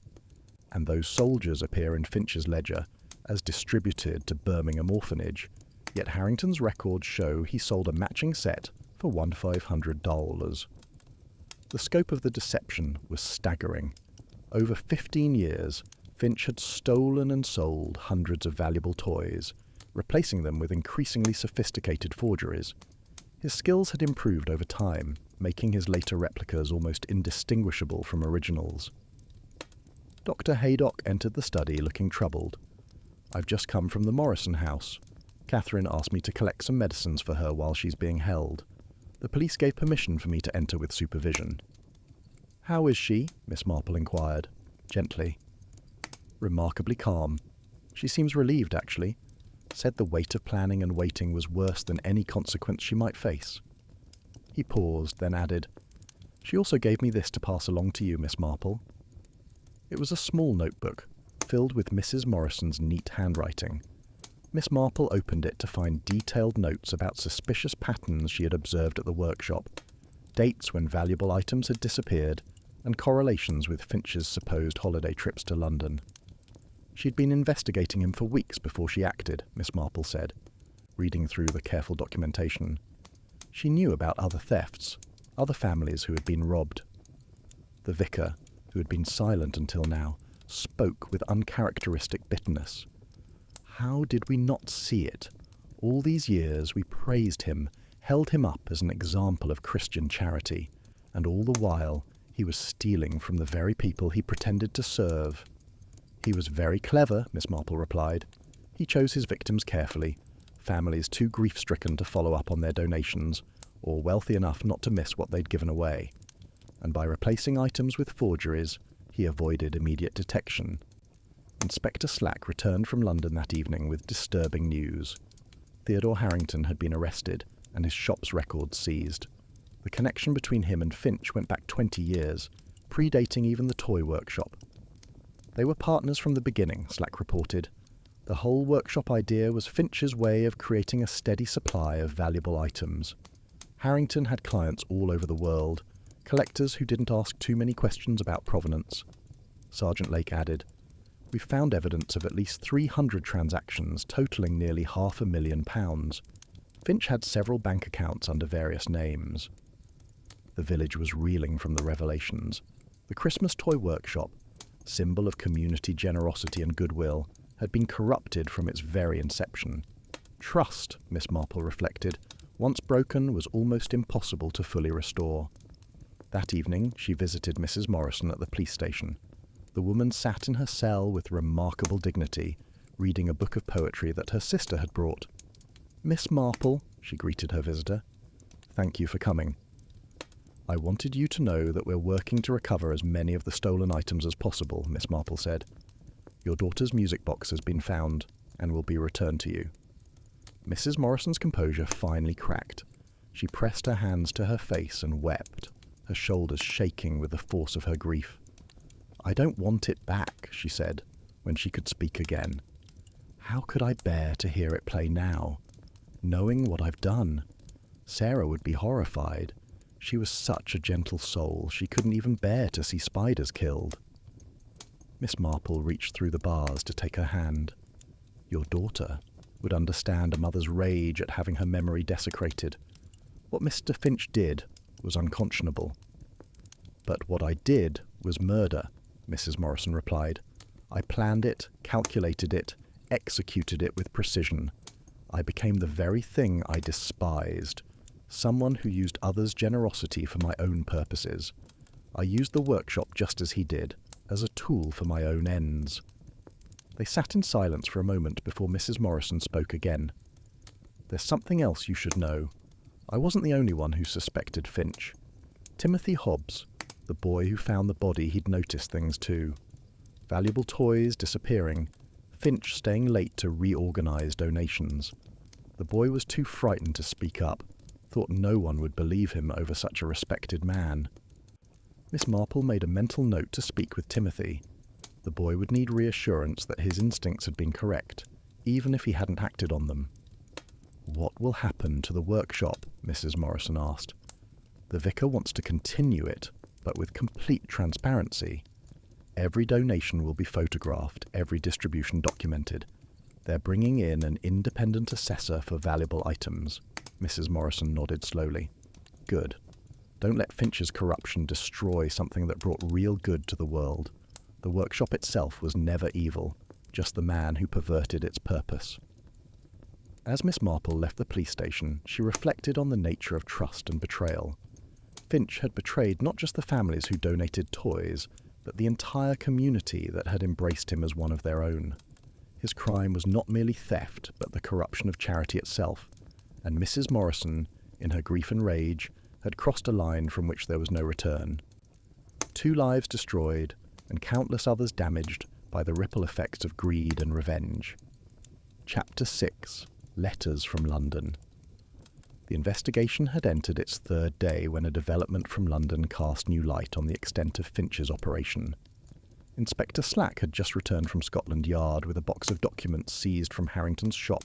"And those soldiers appear in Finch's ledger as distributed to Birmingham Orphanage, yet Harrington's records show he sold a matching set for $1,500. The scope of the deception was staggering. Over 15 years, Finch had stolen and sold hundreds of valuable toys, replacing them with increasingly sophisticated forgeries. His skills had improved over time, making his later replicas almost indistinguishable from originals. Dr. Haydock entered the study looking troubled. "I've just come from the Morrison house. Catherine asked me to collect some medicines for her while she's being held. The police gave permission for me to enter with supervision." "How is she?" Miss Marple inquired, gently. "Remarkably calm. She seems relieved, actually. Said the weight of planning and waiting was worse than any consequence she might face." He paused, then added, "She also gave me this to pass along to you, Miss Marple." It was a small notebook, filled with Mrs. Morrison's neat handwriting. Miss Marple opened it to find detailed notes about suspicious patterns she had observed at the workshop, dates when valuable items had disappeared, and correlations with Finch's supposed holiday trips to London. She'd been investigating him for weeks before she acted, Miss Marple said, reading through the careful documentation. She knew about other thefts, other families who had been robbed. The vicar, who had been silent until now, spoke with uncharacteristic bitterness. How did we not see it? All these years we praised him, held him up as an example of Christian charity, and all the while he was stealing from the very people he pretended to serve. "He was very clever," Miss Marple replied. "He chose his victims carefully, families too grief-stricken to follow up on their donations, or wealthy enough not to miss what they'd given away. And by replacing items with forgeries, he avoided immediate detection." Inspector Slack returned from London that evening with disturbing news. Theodore Harrington had been arrested and his shop's records seized. The connection between him and Finch went back 20 years, predating even the toy workshop. "They were partners from the beginning," Slack reported. "The whole workshop idea was Finch's way of creating a steady supply of valuable items. Harrington had clients all over the world, collectors who didn't ask too many questions about provenance." Sergeant Lake added, "We've found evidence of at least 300 transactions totaling nearly £500,000. Finch had several bank accounts under various names." The village was reeling from the revelations. The Christmas toy workshop, symbol of community generosity and goodwill, had been corrupted from its very inception. Trust, Miss Marple reflected, once broken was almost impossible to fully restore. That evening she visited Mrs. Morrison at the police station. The woman sat in her cell with remarkable dignity, reading a book of poetry that her sister had brought. "Miss Marple," she greeted her visitor, "thank you for coming. I wanted you to know that we're working to recover as many of the stolen items as possible," Miss Marple said. "Your daughter's music box has been found and will be returned to you." Mrs. Morrison's composure finally cracked. She pressed her hands to her face and wept, her shoulders shaking with the force of her grief. "I don't want it back," she said, when she could speak again. "How could I bear to hear it play now? Knowing what I've done. Sarah would be horrified. She was such a gentle soul, she couldn't even bear to see spiders killed." Miss Marple reached through the bars to take her hand. "Your daughter would understand a mother's rage at having her memory desecrated. What Mr. Finch did was unconscionable." "But what I did was murder," Mrs. Morrison replied. "I planned it, calculated it, executed it with precision. I became the very thing I despised. Someone who used others' generosity for my own purposes. I used the workshop just as he did, as a tool for my own ends." They sat in silence for a moment before Mrs. Morrison spoke again. "There's something else you should know. I wasn't the only one who suspected Finch. Timothy Hobbs, the boy who found the body, he'd noticed things too. Valuable toys disappearing, Finch staying late to reorganize donations. The boy was too frightened to speak up, thought no one would believe him over such a respected man. Miss Marple made a mental note to speak with Timothy. The boy would need reassurance that his instincts had been correct, even if he hadn't acted on them. "What will happen to the workshop?" Mrs. Morrison asked. "The vicar wants to continue it, but with complete transparency. Every donation will be photographed, every distribution documented. They're bringing in an independent assessor for valuable items." Mrs. Morrison nodded slowly. "Good. Don't let Finch's corruption destroy something that brought real good to the world. The workshop itself was never evil, just the man who perverted its purpose." As Miss Marple left the police station, she reflected on the nature of trust and betrayal. Finch had betrayed not just the families who donated toys, but the entire community that had embraced him as one of their own. His crime was not merely theft, but the corruption of charity itself, and Mrs. Morrison, in her grief and rage, had crossed a line from which there was no return. 2 lives destroyed, and countless others damaged by the ripple effects of greed and revenge. Chapter 6. Letters from London. The investigation had entered its 3rd day when a development from London cast new light on the extent of Finch's operation. Inspector Slack had just returned from Scotland Yard with a box of documents seized from Harrington's shop,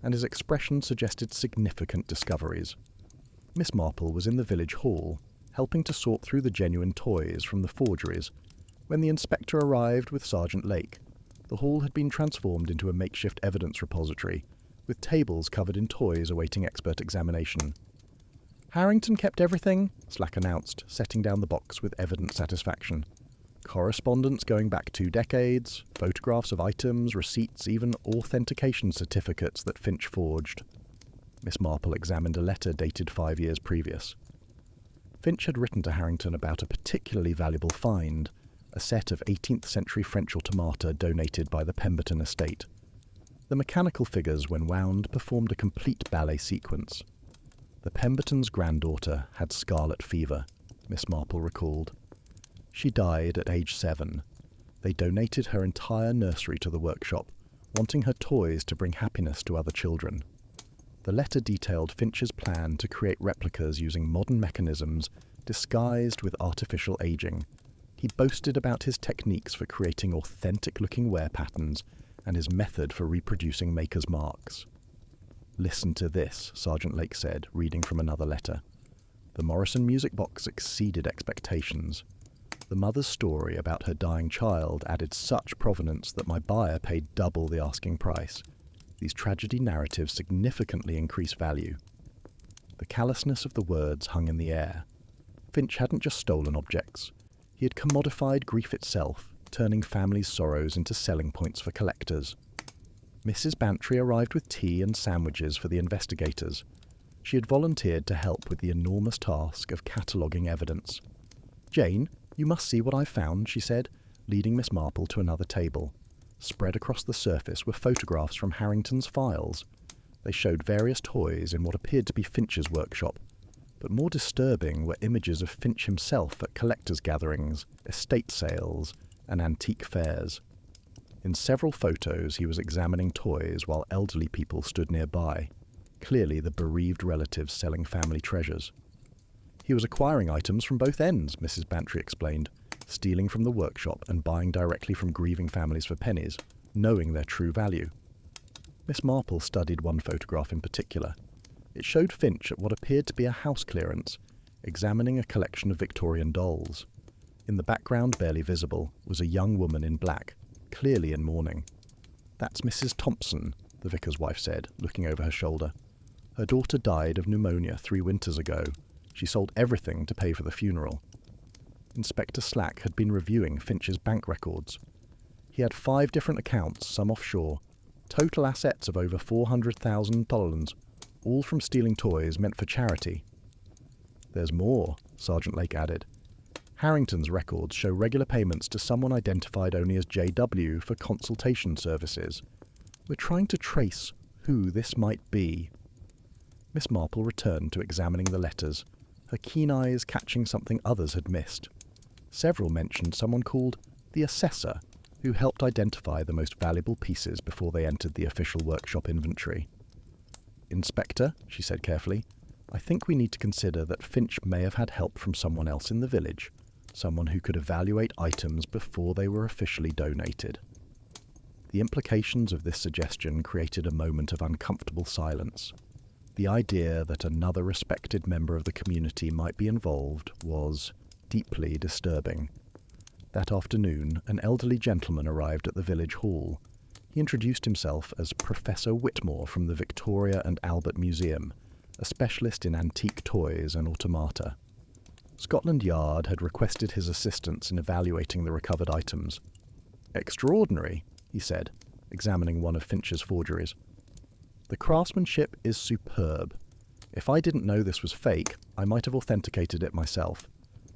and his expression suggested significant discoveries. Miss Marple was in the village hall, helping to sort through the genuine toys from the forgeries, when the inspector arrived with Sergeant Lake. The hall had been transformed into a makeshift evidence repository, with tables covered in toys awaiting expert examination. "Harrington kept everything," Slack announced, setting down the box with evident satisfaction. "Correspondence going back 2 decades, photographs of items, receipts, even authentication certificates that Finch forged." Miss Marple examined a letter dated 5 years previous. Finch had written to Harrington about a particularly valuable find, a set of 18th century French automata donated by the Pemberton estate. The mechanical figures, when wound, performed a complete ballet sequence. The Pemberton's granddaughter had scarlet fever, Miss Marple recalled. She died at age 7. They donated her entire nursery to the workshop, wanting her toys to bring happiness to other children. The letter detailed Finch's plan to create replicas using modern mechanisms disguised with artificial aging. He boasted about his techniques for creating authentic-looking wear patterns and his method for reproducing makers' marks. "Listen to this," Sergeant Lake said, reading from another letter. "The Morrison music box exceeded expectations. The mother's story about her dying child added such provenance that my buyer paid double the asking price. These tragedy narratives significantly increase value." The callousness of the words hung in the air. Finch hadn't just stolen objects. He had commodified grief itself, turning families' sorrows into selling points for collectors. Mrs. Bantry arrived with tea and sandwiches for the investigators. She had volunteered to help with the enormous task of cataloguing evidence. "Jane, you must see what I've found," she said, leading Miss Marple to another table. Spread across the surface were photographs from Harrington's files. They showed various toys in what appeared to be Finch's workshop, but more disturbing were images of Finch himself at collectors' gatherings, estate sales, and antique fairs. In several photos he was examining toys while elderly people stood nearby, clearly the bereaved relatives selling family treasures. "He was acquiring items from both ends," Mrs. Bantry explained, stealing from the workshop and buying directly from grieving families for pennies, knowing their true value. Miss Marple studied one photograph in particular. It showed Finch at what appeared to be a house clearance, examining a collection of Victorian dolls. In the background, barely visible, was a young woman in black, clearly in mourning. "That's Mrs. Thompson," the vicar's wife said, looking over her shoulder. "Her daughter died of pneumonia 3 winters ago. She sold everything to pay for the funeral." Inspector Slack had been reviewing Finch's bank records. He had 5 different accounts, some offshore, total assets of over $400,000, all from stealing toys meant for charity. "There's more," Sergeant Lake added. "Harrington's records show regular payments to someone identified only as JW for consultation services. We're trying to trace who this might be." Miss Marple returned to examining the letters, her keen eyes catching something others had missed. Several mentioned someone called the Assessor, who helped identify the most valuable pieces before they entered the official workshop inventory. "Inspector," she said carefully, "I think we need to consider that Finch may have had help from someone else in the village, someone who could evaluate items before they were officially donated." The implications of this suggestion created a moment of uncomfortable silence. The idea that another respected member of the community might be involved was deeply disturbing. That afternoon, an elderly gentleman arrived at the village hall. He introduced himself as Professor Whitmore from the Victoria and Albert Museum, a specialist in antique toys and automata. Scotland Yard had requested his assistance in evaluating the recovered items. "Extraordinary," he said, examining one of Finch's forgeries. The craftsmanship is superb. If I didn't know this was fake, I might have authenticated it myself.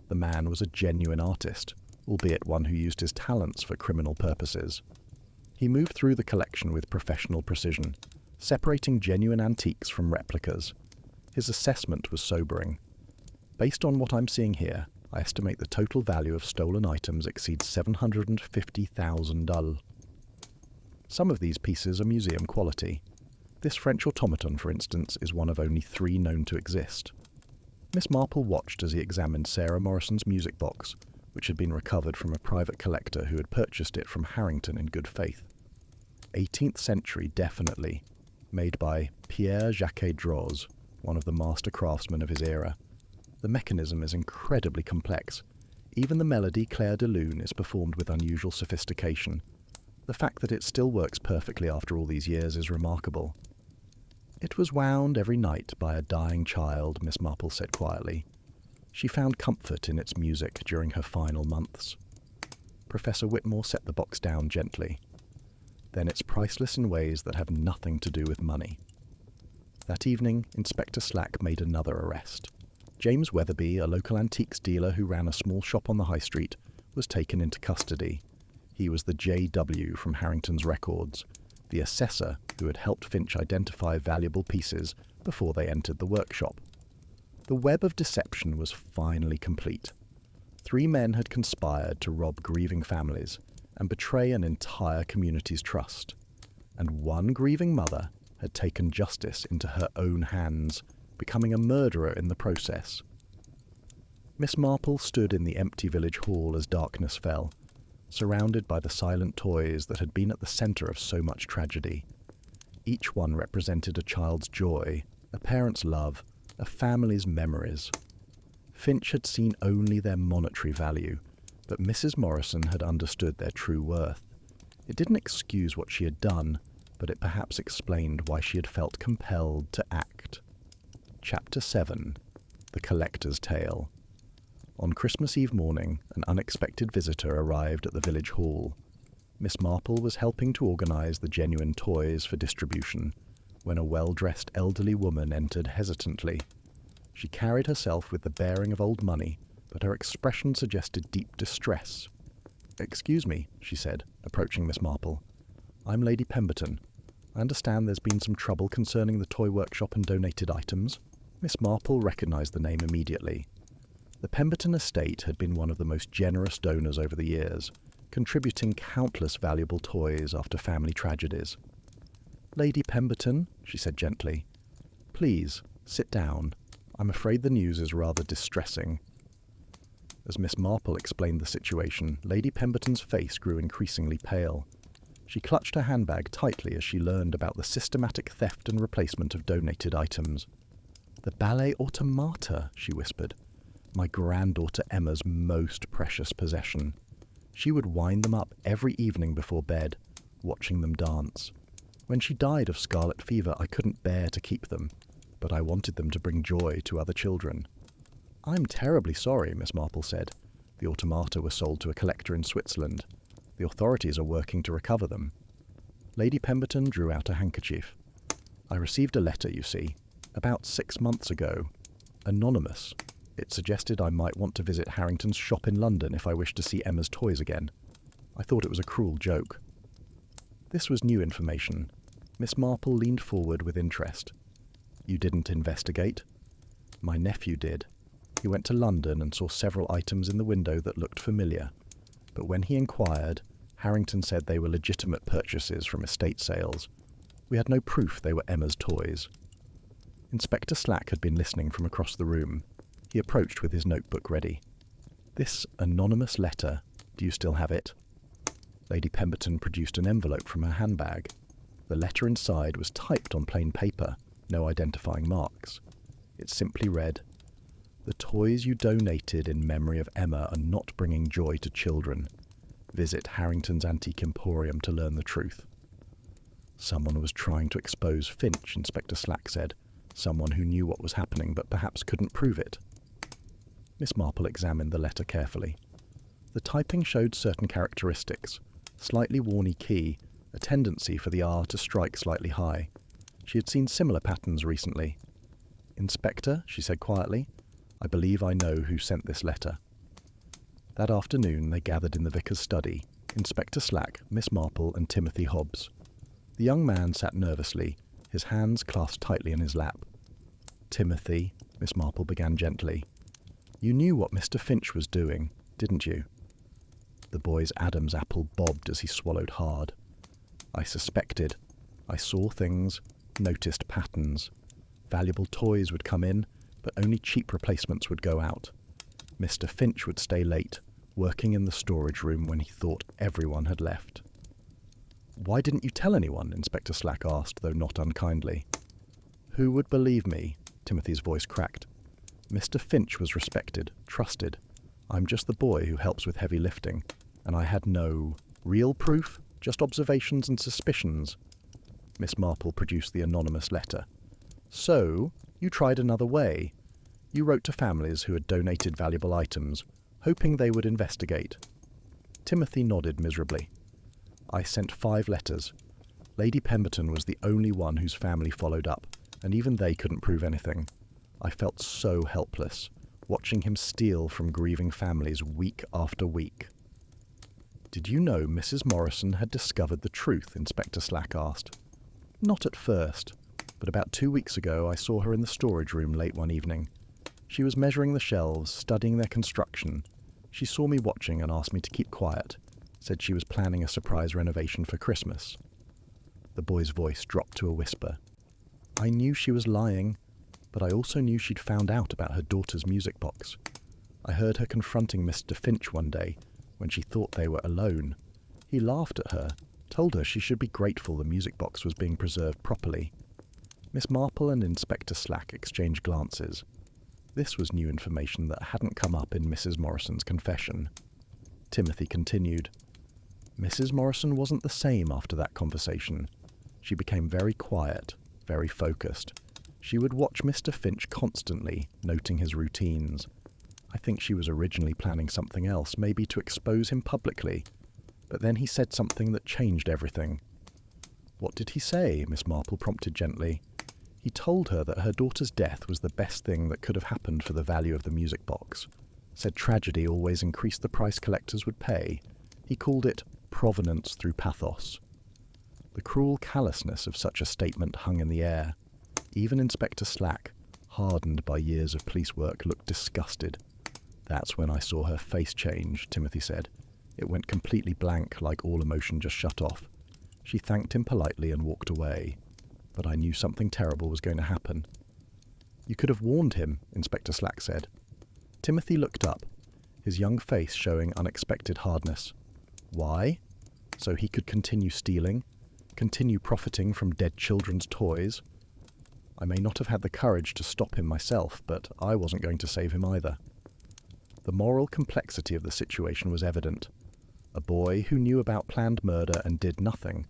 The man was a genuine artist, albeit one who used his talents for criminal purposes. He moved through the collection with professional precision, separating genuine antiques from replicas. His assessment was sobering. Based on what I'm seeing here, I estimate the total value of stolen items exceeds $750,000. Some of these pieces are museum quality. This French automaton, for instance, is one of only 3 known to exist. Miss Marple watched as he examined Sarah Morrison's music box, which had been recovered from a private collector who had purchased it from Harrington in good faith. 18th century, definitely, made by Pierre-Jacques Droz, one of the master craftsmen of his era. The mechanism is incredibly complex. Even the melody Clair de Lune is performed with unusual sophistication. The fact that it still works perfectly after all these years is remarkable. It was wound every night by a dying child, Miss Marple said quietly. She found comfort in its music during her final months. Professor Whitmore set the box down gently. Then it's priceless in ways that have nothing to do with money. That evening, Inspector Slack made another arrest. James Weatherby, a local antiques dealer who ran a small shop on the high street, was taken into custody. He was the J.W. from Harrington's records, the assessor who had helped Finch identify valuable pieces before they entered the workshop. The web of deception was finally complete. 3 men had conspired to rob grieving families and betray an entire community's trust. And one grieving mother had taken justice into her own hands, becoming a murderer in the process. Miss Marple stood in the empty village hall as darkness fell, surrounded by the silent toys that had been at the centre of so much tragedy. Each one represented a child's joy, a parent's love, a family's memories. Finch had seen only their monetary value, but Mrs. Morrison had understood their true worth. It didn't excuse what she had done, but it perhaps explained why she had felt compelled to act. Chapter 7. The Collector's Tale. On Christmas Eve morning, an unexpected visitor arrived at the village hall. Miss Marple was helping to organize the genuine toys for distribution, when a well-dressed elderly woman entered hesitantly. She carried herself with the bearing of old money, but her expression suggested deep distress. "Excuse me," she said, approaching Miss Marple. "I'm Lady Pemberton. I understand there's been some trouble concerning the toy workshop and donated items." Miss Marple recognized the name immediately. The Pemberton estate had been one of the most generous donors over the years, contributing countless valuable toys after family tragedies. "Lady Pemberton," she said gently, "please, sit down. I'm afraid the news is rather distressing." As Miss Marple explained the situation, Lady Pemberton's face grew increasingly pale. She clutched her handbag tightly as she learned about the systematic theft and replacement of donated items. "The ballet automata," she whispered. "My granddaughter Emma's most precious possession. She would wind them up every evening before bed, watching them dance. When she died of scarlet fever, I couldn't bear to keep them, but I wanted them to bring joy to other children." "I'm terribly sorry," Miss Marple said. "The automata were sold to a collector in Switzerland. The authorities are working to recover them." Lady Pemberton drew out a handkerchief. "I received a letter, you see, about 6 months ago. Anonymous. It suggested I might want to visit Harrington's shop in London if I wished to see Emma's toys again. I thought it was a cruel joke." This was new information. Miss Marple leaned forward with interest. "You didn't investigate?" "My nephew did. He went to London and saw several items in the window that looked familiar. But when he inquired, Harrington said they were legitimate purchases from estate sales. We had no proof they were Emma's toys." Inspector Slack had been listening from across the room. He approached with his notebook ready. "This anonymous letter, do you still have it?" Lady Pemberton produced an envelope from her handbag. The letter inside was typed on plain paper, no identifying marks. It simply read, "The toys you donated in memory of Emma are not bringing joy to children. Visit Harrington's Antique Emporium to learn the truth." Someone was trying to expose Finch, Inspector Slack said. Someone who knew what was happening but perhaps couldn't prove it. Miss Marple examined the letter carefully. The typing showed certain characteristics: slightly worny key, a tendency for the R to strike slightly high. She had seen similar patterns recently. "Inspector," she said quietly, "I believe I know who sent this letter." That afternoon they gathered in the vicar's study, Inspector Slack, Miss Marple and Timothy Hobbs. The young man sat nervously, his hands clasped tightly in his lap. "Timothy," Miss Marple began gently, "you knew what Mr. Finch was doing, didn't you?" The boy's Adam's apple bobbed as he swallowed hard. "I suspected. I saw things, noticed patterns. Valuable toys would come in, but only cheap replacements would go out. Mr. Finch would stay late, working in the storage room when he thought everyone had left." "Why didn't you tell anyone?" Inspector Slack asked, though not unkindly. "Who would believe me?" Timothy's voice cracked. "Mr. Finch was respected, trusted. I'm just the boy who helps with heavy lifting, and I had no real proof, just observations and suspicions." Miss Marple produced the anonymous letter. "So, you tried another way. You wrote to families who had donated valuable items, hoping they would investigate." Timothy nodded miserably. "I sent 5 letters. Lady Pemberton was the only one whose family followed up, and even they couldn't prove anything. I felt so helpless, watching him steal from grieving families week after week." "Did you know Mrs. Morrison had discovered the truth?" Inspector Slack asked. "Not at first, but about 2 weeks ago I saw her in the storage room late one evening. She was measuring the shelves, studying their construction. She saw me watching and asked me to keep quiet, said she was planning a surprise renovation for Christmas." The boy's voice dropped to a whisper. "I knew she was lying, but I also knew she'd found out about her daughter's music box. I heard her confronting Mr. Finch one day when she thought they were alone. He laughed at her, told her she should be grateful the music box was being preserved properly." Miss Marple and Inspector Slack exchanged glances. This was new information that hadn't come up in Mrs. Morrison's confession. Timothy continued. "Mrs. Morrison wasn't the same after that conversation. She became very quiet, very focused. She would watch Mr. Finch constantly, noting his routines. I think she was originally planning something else, maybe to expose him publicly. But then he said something that changed everything." "What did he say?" Miss Marple prompted gently. "He told her that her daughter's death was the best thing that could have happened for the value of the music box. Said tragedy always increased the price collectors would pay. He called it provenance through pathos." The cruel callousness of such a statement hung in the air. Even Inspector Slack, hardened by years of police work, looked disgusted. "That's when I saw her face change," Timothy said. "It went completely blank, like all emotion just shut off. She thanked him politely and walked away. But I knew something terrible was going to happen." "You could have warned him," Inspector Slack said. Timothy looked up, his young face showing unexpected hardness. "Why? So he could continue stealing? Continue profiting from dead children's toys? I may not have had the courage to stop him myself, but I wasn't going to save him either." The moral complexity of the situation was evident. A boy who knew about planned murder and did nothing.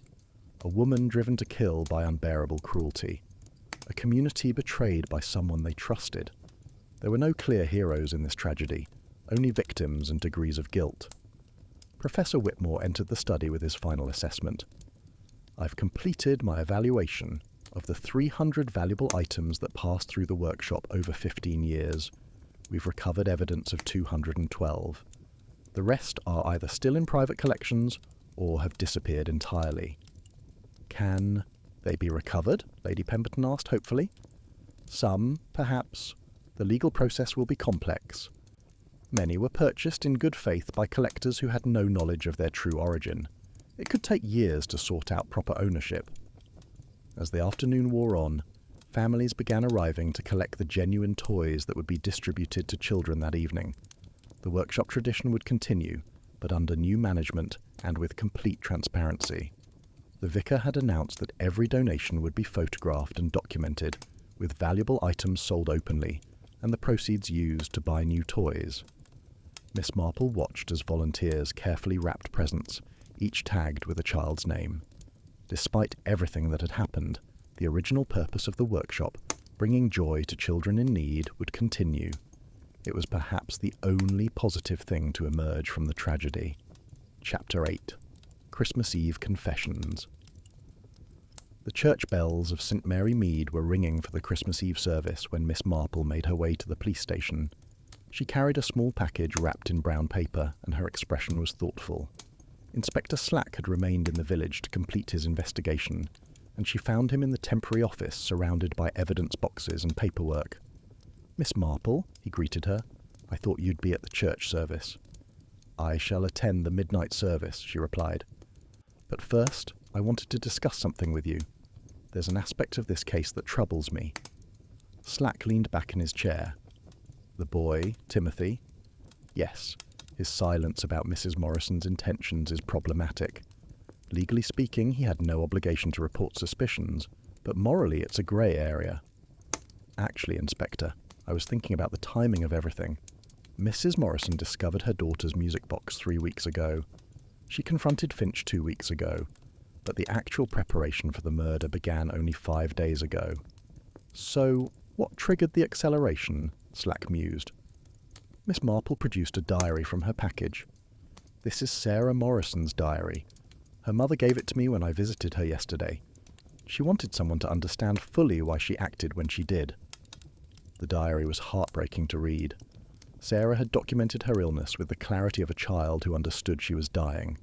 A woman driven to kill by unbearable cruelty. A community betrayed by someone they trusted. There were no clear heroes in this tragedy, only victims and degrees of guilt. Professor Whitmore entered the study with his final assessment. "I've completed my evaluation of the 300 valuable items that passed through the workshop over 15 years. We've recovered evidence of 212. The rest are either still in private collections or have disappeared entirely." "Can they be recovered?" Lady Pemberton asked hopefully. "Some, perhaps. The legal process will be complex. Many were purchased in good faith by collectors who had no knowledge of their true origin. It could take years to sort out proper ownership." As the afternoon wore on, families began arriving to collect the genuine toys that would be distributed to children that evening. The workshop tradition would continue, but under new management and with complete transparency. The vicar had announced that every donation would be photographed and documented, with valuable items sold openly, and the proceeds used to buy new toys. Miss Marple watched as volunteers carefully wrapped presents, each tagged with a child's name. Despite everything that had happened, the original purpose of the workshop, bringing joy to children in need, would continue. It was perhaps the only positive thing to emerge from the tragedy. Chapter 8. Christmas Eve Confessions. The church bells of St Mary Mead were ringing for the Christmas Eve service when Miss Marple made her way to the police station. She carried a small package wrapped in brown paper, and her expression was thoughtful. Inspector Slack had remained in the village to complete his investigation, and she found him in the temporary office surrounded by evidence boxes and paperwork. "Miss Marple," he greeted her, "I thought you'd be at the church service." "I shall attend the midnight service," she replied. "But first, I wanted to discuss something with you. There's an aspect of this case that troubles me." Slack leaned back in his chair. "The boy, Timothy?" "Yes. His silence about Mrs. Morrison's intentions is problematic. Legally speaking, he had no obligation to report suspicions, but morally it's a grey area." "Actually, Inspector, I was thinking about the timing of everything. Mrs. Morrison discovered her daughter's music box 3 weeks ago. She confronted Finch 2 weeks ago, but the actual preparation for the murder began only 5 days ago." "So, what triggered the acceleration?" Slack mused. Miss Marple produced a diary from her package. "This is Sarah Morrison's diary. Her mother gave it to me when I visited her yesterday. She wanted someone to understand fully why she acted when she did." The diary was heartbreaking to read. Sarah had documented her illness with the clarity of a child who understood she was dying.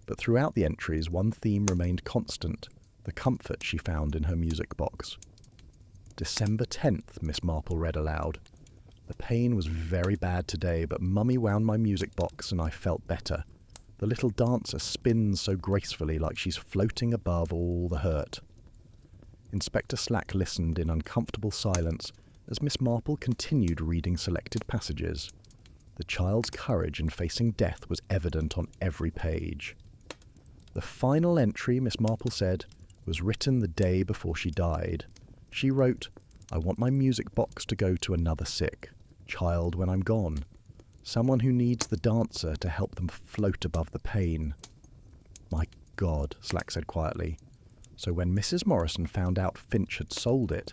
But throughout the entries, one theme remained constant: the comfort she found in her music box. "December 10th, Miss Marple read aloud. The pain was very bad today, but Mummy wound my music box and I felt better. The little dancer spins so gracefully like she's floating above all the hurt." Inspector Slack listened in uncomfortable silence as Miss Marple continued reading selected passages. The child's courage in facing death was evident on every page. "The final entry," Miss Marple said, "was written the day before she died. She wrote, 'I want my music box to go to another sick child when I'm gone. Someone who needs the dancer to help them float above the pain.'" "My God," Slack said quietly. "So when Mrs. Morrison found out Finch had sold it,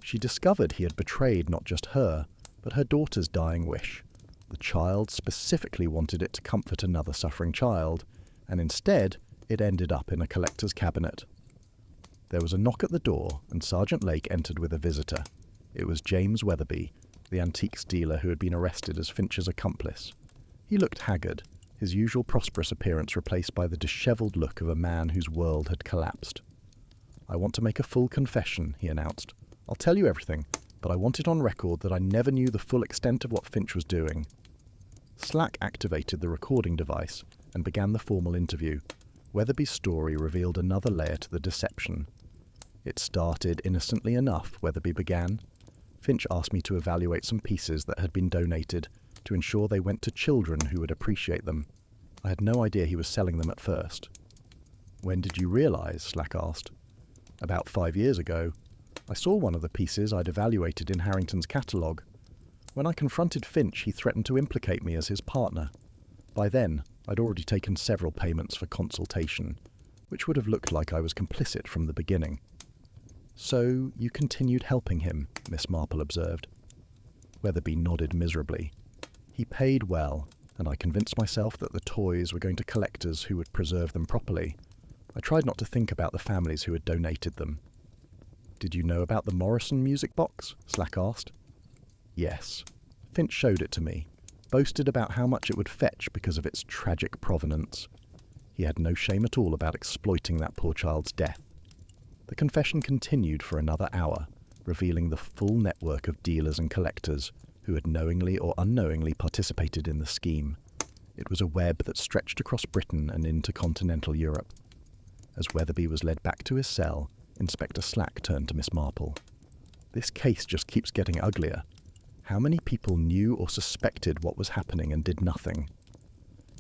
she discovered he had betrayed not just her, but her daughter's dying wish. The child specifically wanted it to comfort another suffering child, and instead it ended up in a collector's cabinet." There was a knock at the door, and Sergeant Lake entered with a visitor. It was James Weatherby, the antiques dealer who had been arrested as Finch's accomplice. He looked haggard, his usual prosperous appearance replaced by the dishevelled look of a man whose world had collapsed. "I want to make a full confession," he announced. "I'll tell you everything, but I want it on record that I never knew the full extent of what Finch was doing." Slack activated the recording device and began the formal interview. Weatherby's story revealed another layer to the deception. "It started innocently enough," Weatherby began. "Finch asked me to evaluate some pieces that had been donated to ensure they went to children who would appreciate them. I had no idea he was selling them at first." "When did you realize?" Slack asked. "About 5 years ago. I saw one of the pieces I'd evaluated in Harrington's catalogue. When I confronted Finch, he threatened to implicate me as his partner. By then, I'd already taken several payments for consultation, which would have looked like I was complicit from the beginning." "So you continued helping him," Miss Marple observed. Weatherby nodded miserably. "He paid well, and I convinced myself that the toys were going to collectors who would preserve them properly. I tried not to think about the families who had donated them." "Did you know about the Morrison music box?" Slack asked. "Yes. Finch showed it to me, boasted about how much it would fetch because of its tragic provenance. He had no shame at all about exploiting that poor child's death." The confession continued for another hour, revealing the full network of dealers and collectors who had knowingly or unknowingly participated in the scheme. It was a web that stretched across Britain and into continental Europe. As Weatherby was led back to his cell, Inspector Slack turned to Miss Marple. "This case just keeps getting uglier. How many people knew or suspected what was happening and did nothing?"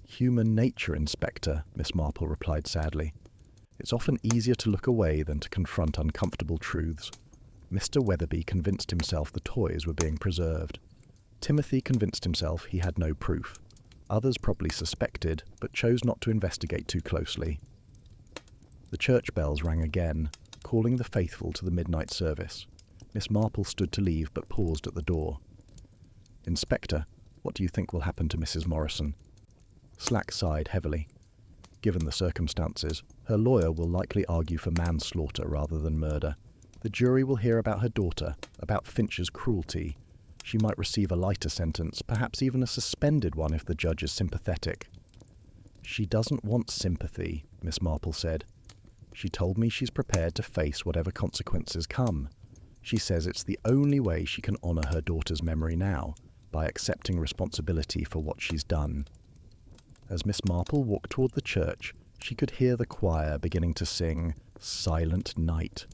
"Human nature, Inspector," Miss Marple replied sadly. "It's often easier to look away than to confront uncomfortable truths. Mr. Weatherby convinced himself the toys were being preserved. Timothy convinced himself he had no proof. Others probably suspected, but chose not to investigate too closely." The church bells rang again, calling the faithful to the midnight service. Miss Marple stood to leave, but paused at the door. "Inspector, what do you think will happen to Mrs. Morrison?" Slack sighed heavily. Given the circumstances, Her lawyer will likely argue for manslaughter rather than murder. The jury will hear about her daughter, about Finch's cruelty. She might receive a lighter sentence, perhaps even a suspended one if the judge is sympathetic. She doesn't want sympathy, Miss Marple said. She told me she's prepared to face whatever consequences come. She says it's the only way she can honour her daughter's memory now, by accepting responsibility for what she's done. As Miss Marple walked toward the church, she could hear the choir beginning to sing Silent Night.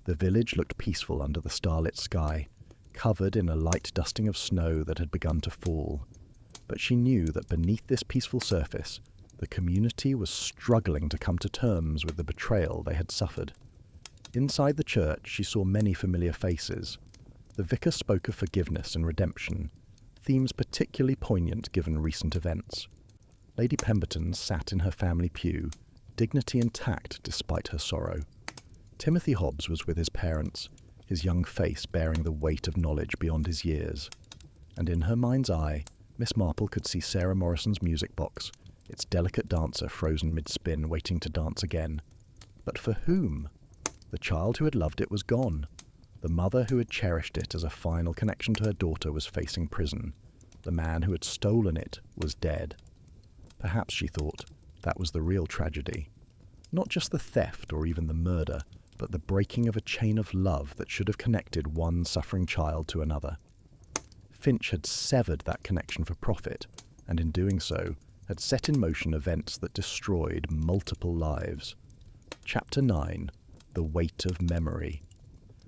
The village looked peaceful under the starlit sky, covered in a light dusting of snow that had begun to fall. But she knew that beneath this peaceful surface, the community was struggling to come to terms with the betrayal they had suffered. Inside the church, she saw many familiar faces. The vicar spoke of forgiveness and redemption, themes particularly poignant given recent events. Lady Pemberton sat in her family pew, dignity intact despite her sorrow. Timothy Hobbs was with his parents, his young face bearing the weight of knowledge beyond his years. And in her mind's eye, Miss Marple could see Sarah Morrison's music box, its delicate dancer frozen mid-spin, waiting to dance again. But for whom? The child who had loved it was gone. The mother who had cherished it as a final connection to her daughter was facing prison. The man who had stolen it was dead. Perhaps, she thought, that was the real tragedy. Not just the theft or even the murder, but the breaking of a chain of love that should have connected one suffering child to another. Finch had severed that connection for profit, and in doing so, had set in motion events that destroyed multiple lives. Chapter 9. The Weight of Memory.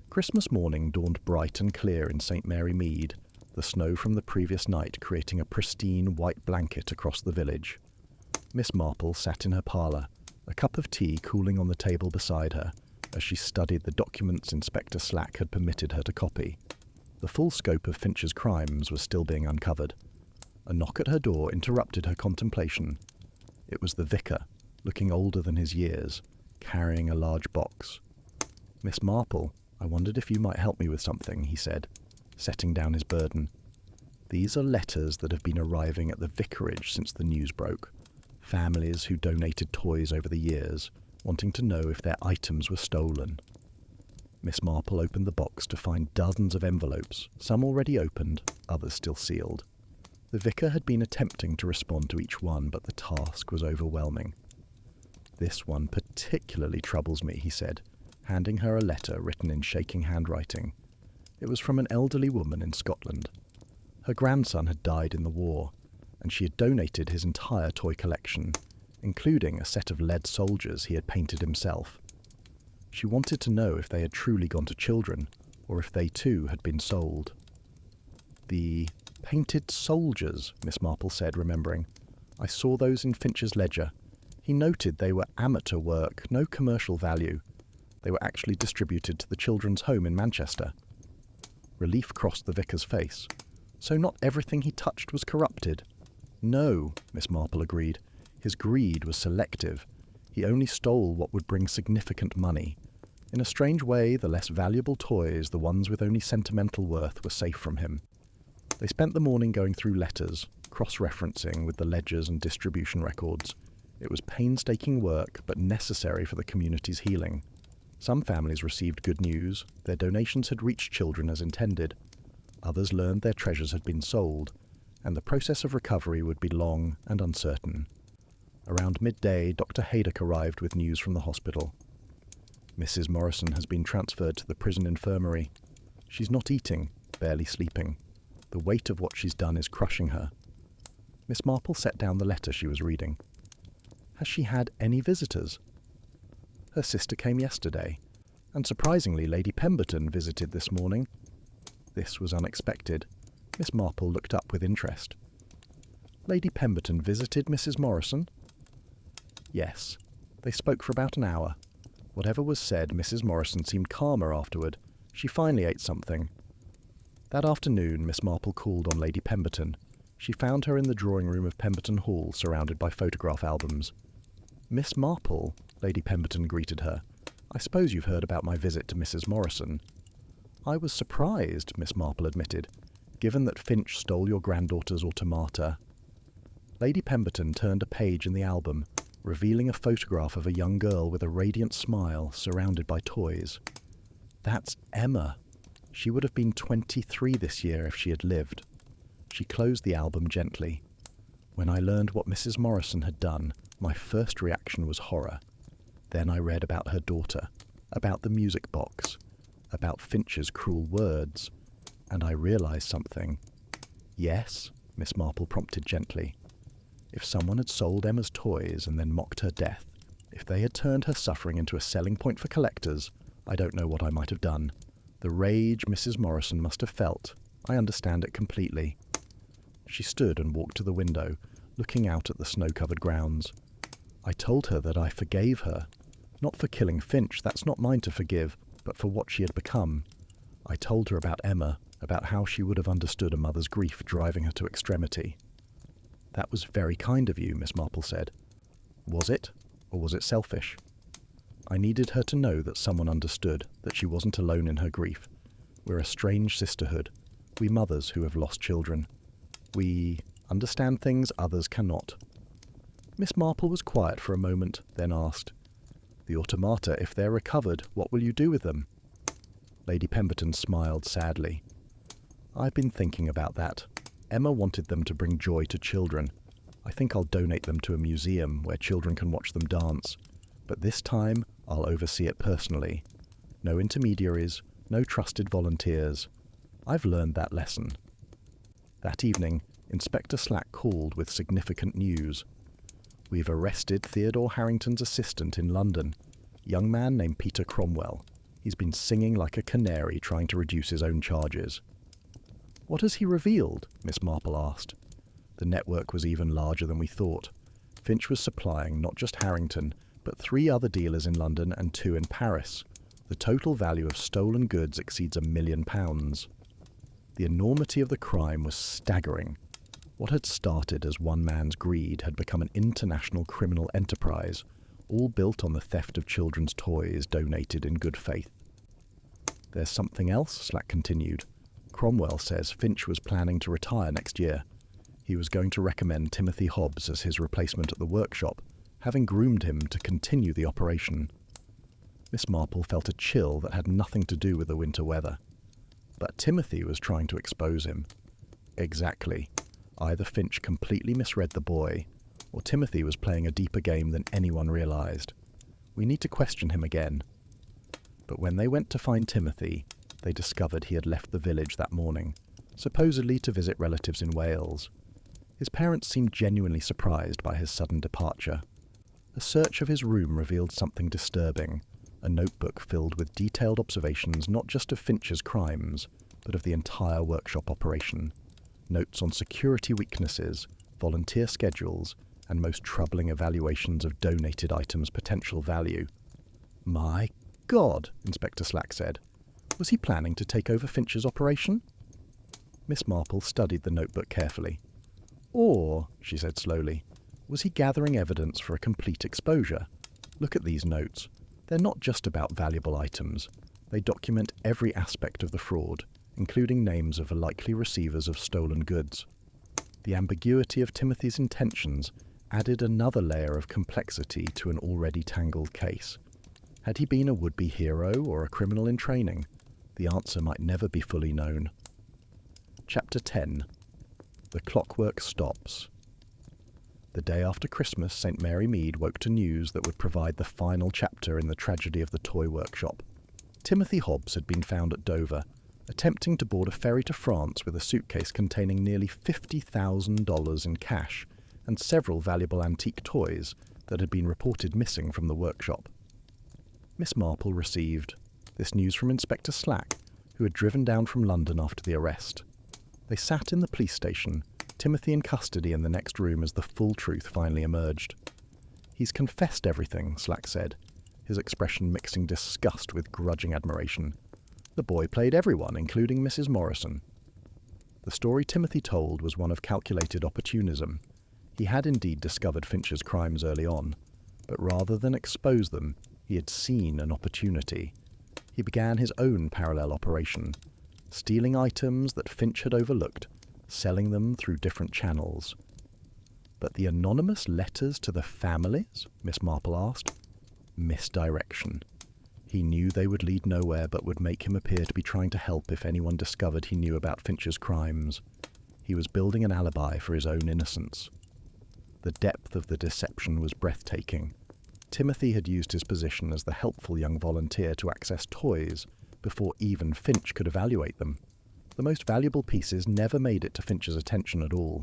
Christmas morning dawned bright and clear in St. Mary Mead, the snow from the previous night creating a pristine white blanket across the village. Miss Marple sat in her parlour, a cup of tea cooling on the table beside her, as she studied the documents Inspector Slack had permitted her to copy. The full scope of Finch's crimes was still being uncovered. A knock at her door interrupted her contemplation. It was the vicar, looking older than his years, carrying a large box. "Miss Marple, I wondered if you might help me with something," he said, setting down his burden. "These are letters that have been arriving at the vicarage since the news broke. Families who donated toys over the years, wanting to know if their items were stolen." Miss Marple opened the box to find dozens of envelopes, some already opened, others still sealed. The vicar had been attempting to respond to each one, but the task was overwhelming. "This one particularly troubles me," he said, handing her a letter written in shaking handwriting. It was from an elderly woman in Scotland. Her grandson had died in the war, and she had donated his entire toy collection, including a set of lead soldiers he had painted himself. She wanted to know if they had truly gone to children, or if they too had been sold. "The painted soldiers," Miss Marple said, remembering. "I saw those in Finch's ledger. He noted they were amateur work, no commercial value. They were actually distributed to the children's home in Manchester." Relief crossed the vicar's face. So not everything he touched was corrupted. "No," Miss Marple agreed. "His greed was selective. He only stole what would bring significant money. In a strange way, the less valuable toys, the ones with only sentimental worth, were safe from him." They spent the morning going through letters, cross-referencing with the ledgers and distribution records. It was painstaking work, but necessary for the community's healing. Some families received good news. Their donations had reached children as intended. Others learned their treasures had been sold, and the process of recovery would be long and uncertain. Around midday, Dr. Haydock arrived with news from the hospital. "Mrs. Morrison has been transferred to the prison infirmary. She's not eating, barely sleeping. The weight of what she's done is crushing her." Miss Marple set down the letter she was reading. "Has she had any visitors?" "Her sister came yesterday, and surprisingly Lady Pemberton visited this morning." This was unexpected. Miss Marple looked up with interest. "Lady Pemberton visited Mrs. Morrison?" "Yes. They spoke for about an hour. Whatever was said, Mrs. Morrison seemed calmer afterward. She finally ate something." That afternoon, Miss Marple called on Lady Pemberton. She found her in the drawing room of Pemberton Hall, surrounded by photograph albums. "Miss Marple," Lady Pemberton greeted her. "I suppose you've heard about my visit to Mrs. Morrison." "I was surprised," Miss Marple admitted, "given that Finch stole your granddaughter's automata." Lady Pemberton turned a page in the album, revealing a photograph of a young girl with a radiant smile surrounded by toys. That's Emma. She would have been 23 this year if she had lived. She closed the album gently. When I learned what Mrs. Morrison had done, my first reaction was horror. Then I read about her daughter, about the music box, about Finch's cruel words, and I realized something. Yes, Miss Marple prompted gently. If someone had sold Emma's toys and then mocked her death, if they had turned her suffering into a selling point for collectors, I don't know what I might have done. The rage Mrs. Morrison must have felt, I understand it completely. She stood and walked to the window, looking out at the snow-covered grounds. I told her that I forgave her, not for killing Finch, that's not mine to forgive, but for what she had become. I told her about Emma, about how she would have understood a mother's grief driving her to extremity. That was very kind of you, Miss Marple said. Was it, or was it selfish? I needed her to know that someone understood, that she wasn't alone in her grief. We're a strange sisterhood, we mothers who have lost children. We understand things others cannot. Miss Marple was quiet for a moment, then asked, "The automata, if they're recovered, what will you do with them?" Lady Pemberton smiled sadly. "I've been thinking about that. Emma wanted them to bring joy to children. I think I'll donate them to a museum where children can watch them dance. But this time, I'll oversee it personally. No intermediaries, no trusted volunteers. I've learned that lesson." That evening, Inspector Slack called with significant news. "We've arrested Theodore Harrington's assistant in London, a young man named Peter Cromwell. He's been singing like a canary trying to reduce his own charges." "What has he revealed?" Miss Marple asked. The network was even larger than we thought. Finch was supplying not just Harrington, but 3 other dealers in London and 2 in Paris. The total value of stolen goods exceeds £1 million. The enormity of the crime was staggering. What had started as one man's greed had become an international criminal enterprise, all built on the theft of children's toys donated in good faith. "There's something else," Slack continued. "Cromwell says Finch was planning to retire next year. He was going to recommend Timothy Hobbs as his replacement at the workshop, having groomed him to continue the operation." Miss Marple felt a chill that had nothing to do with the winter weather. But Timothy was trying to expose him. Exactly. Either Finch completely misread the boy, or Timothy was playing a deeper game than anyone realized. We need to question him again. But when they went to find Timothy, they discovered he had left the village that morning, supposedly to visit relatives in Wales. His parents seemed genuinely surprised by his sudden departure. A search of his room revealed something disturbing, a notebook filled with detailed observations not just of Finch's crimes, but of the entire workshop operation. Notes on security weaknesses, volunteer schedules, and most troubling evaluations of donated items' potential value. "My God," Inspector Slack said. "Was he planning to take over Finch's operation?" Miss Marple studied the notebook carefully. "Or," she said slowly, "was he gathering evidence for a complete exposure? Look at these notes. They're not just about valuable items. They document every aspect of the fraud, including names of the likely receivers of stolen goods. The ambiguity of Timothy's intentions added another layer of complexity to an already tangled case. Had he been a would-be hero or a criminal in training? The answer might never be fully known. Chapter 10. The Clockwork Stops. The day after Christmas, St. Mary Mead woke to news that would provide the final chapter in the tragedy of the toy workshop. Timothy Hobbs had been found at Dover, attempting to board a ferry to France with a suitcase containing nearly $50,000 in cash and several valuable antique toys that had been reported missing from the workshop. Miss Marple received this news from Inspector Slack, who had driven down from London after the arrest. They sat in the police station, Timothy in custody in the next room as the full truth finally emerged. "He's confessed everything," Slack said, his expression mixing disgust with grudging admiration. "The boy played everyone, including Mrs. Morrison." The story Timothy told was one of calculated opportunism. He had indeed discovered Finch's crimes early on, but rather than expose them, he had seen an opportunity. He began his own parallel operation, stealing items that Finch had overlooked, selling them through different channels. But the anonymous letters to the families? Miss Marple asked. Misdirection. He knew they would lead nowhere but would make him appear to be trying to help if anyone discovered he knew about Finch's crimes. He was building an alibi for his own innocence. The depth of the deception was breathtaking. Timothy had used his position as the helpful young volunteer to access toys before even Finch could evaluate them. The most valuable pieces never made it to Finch's attention at all.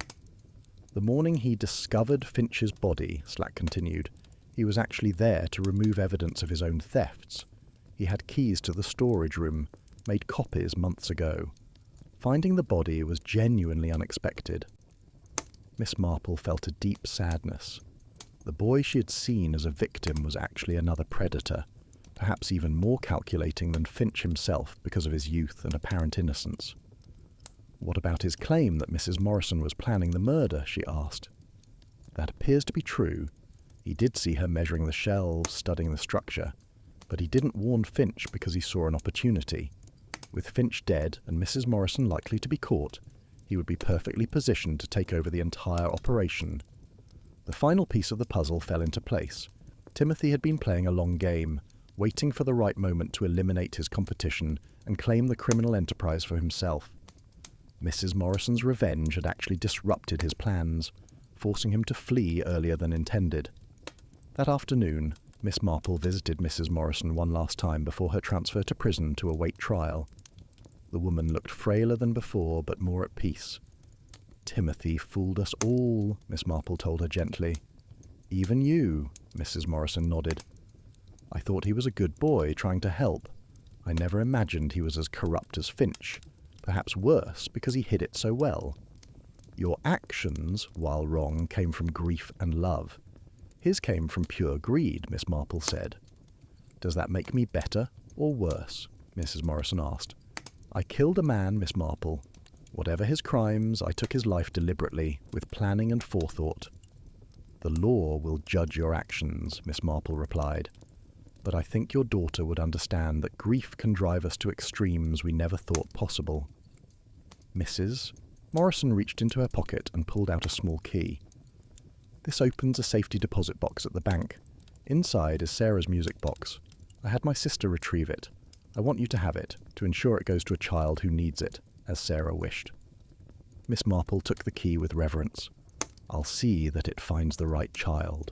The morning he discovered Finch's body, Slack continued, he was actually there to remove evidence of his own thefts. He had keys to the storage room, made copies months ago. Finding the body was genuinely unexpected. Miss Marple felt a deep sadness. The boy she had seen as a victim was actually another predator, perhaps even more calculating than Finch himself because of his youth and apparent innocence. What about his claim that Mrs. Morrison was planning the murder, she asked. That appears to be true. He did see her measuring the shelves, studying the structure, but he didn't warn Finch because he saw an opportunity. With Finch dead and Mrs. Morrison likely to be caught, he would be perfectly positioned to take over the entire operation. The final piece of the puzzle fell into place. Timothy had been playing a long game, waiting for the right moment to eliminate his competition and claim the criminal enterprise for himself. Mrs. Morrison's revenge had actually disrupted his plans, forcing him to flee earlier than intended. That afternoon, Miss Marple visited Mrs. Morrison one last time before her transfer to prison to await trial. The woman looked frailer than before, but more at peace. Timothy fooled us all, Miss Marple told her gently. Even you, Mrs. Morrison nodded. I thought he was a good boy trying to help. I never imagined he was as corrupt as Finch, perhaps worse because he hid it so well. Your actions, while wrong, came from grief and love. His came from pure greed, Miss Marple said. Does that make me better or worse? Mrs. Morrison asked. I killed a man, Miss Marple. Whatever his crimes, I took his life deliberately, with planning and forethought. The law will judge your actions, Miss Marple replied. But I think your daughter would understand that grief can drive us to extremes we never thought possible. Mrs. Morrison reached into her pocket and pulled out a small key. This opens a safety deposit box at the bank. Inside is Sarah's music box. I had my sister retrieve it. I want you to have it, to ensure it goes to a child who needs it, as Sarah wished. Miss Marple took the key with reverence. I'll see that it finds the right child.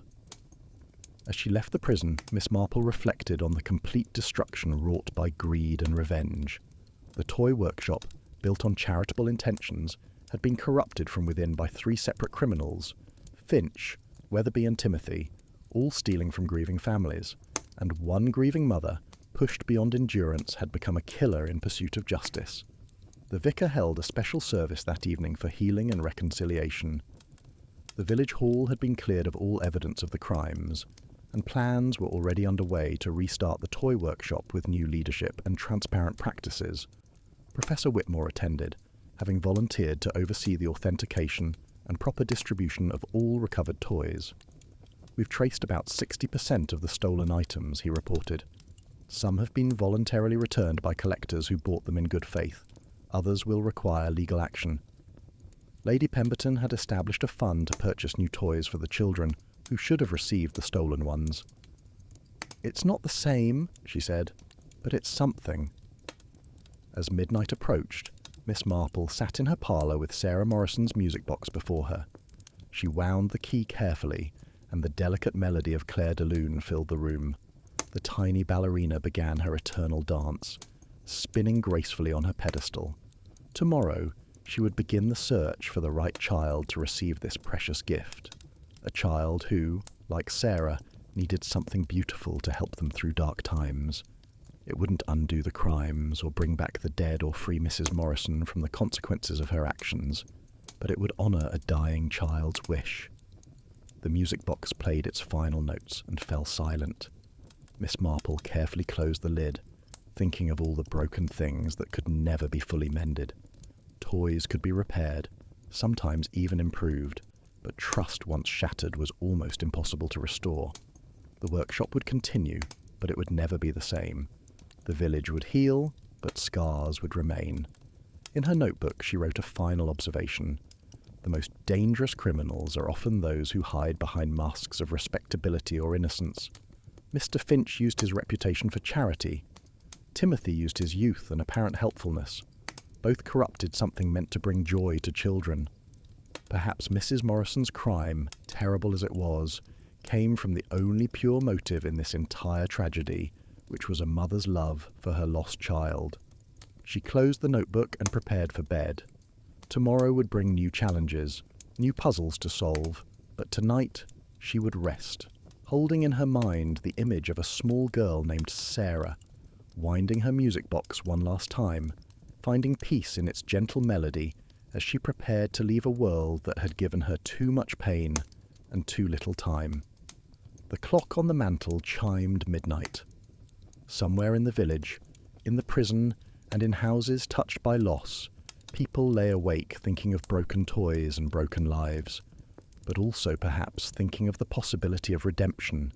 As she left the prison, Miss Marple reflected on the complete destruction wrought by greed and revenge. The toy workshop, built on charitable intentions, had been corrupted from within by 3 separate criminals, Finch, Weatherby and Timothy, all stealing from grieving families, and one grieving mother, pushed beyond endurance, had become a killer in pursuit of justice. The vicar held a special service that evening for healing and reconciliation. The village hall had been cleared of all evidence of the crimes, and plans were already underway to restart the toy workshop with new leadership and transparent practices. Professor Whitmore attended, having volunteered to oversee the authentication and proper distribution of all recovered toys. We've traced about 60% of the stolen items, he reported. Some have been voluntarily returned by collectors who bought them in good faith. Others will require legal action. Lady Pemberton had established a fund to purchase new toys for the children, who should have received the stolen ones. It's not the same, she said, but it's something. As midnight approached, Miss Marple sat in her parlour with Sarah Morrison's music box before her. She wound the key carefully, and the delicate melody of Claire de Lune filled the room. The tiny ballerina began her eternal dance, spinning gracefully on her pedestal. Tomorrow, she would begin the search for the right child to receive this precious gift. A child who, like Sarah, needed something beautiful to help them through dark times. It wouldn't undo the crimes or bring back the dead or free Mrs. Morrison from the consequences of her actions, but it would honour a dying child's wish. The music box played its final notes and fell silent. Miss Marple carefully closed the lid, thinking of all the broken things that could never be fully mended. Toys could be repaired, sometimes even improved, but trust once shattered was almost impossible to restore. The workshop would continue, but it would never be the same. The village would heal, but scars would remain. In her notebook, she wrote a final observation. The most dangerous criminals are often those who hide behind masks of respectability or innocence. Mr. Finch used his reputation for charity. Timothy used his youth and apparent helpfulness. Both corrupted something meant to bring joy to children. Perhaps Mrs. Morrison's crime, terrible as it was, came from the only pure motive in this entire tragedy, which was a mother's love for her lost child. She closed the notebook and prepared for bed. Tomorrow would bring new challenges, new puzzles to solve, but tonight she would rest, holding in her mind the image of a small girl named Sarah, winding her music box one last time, finding peace in its gentle melody as she prepared to leave a world that had given her too much pain and too little time. The clock on the mantel chimed midnight. Somewhere in the village, in the prison, and in houses touched by loss, people lay awake thinking of broken toys and broken lives, but also perhaps thinking of the possibility of redemption,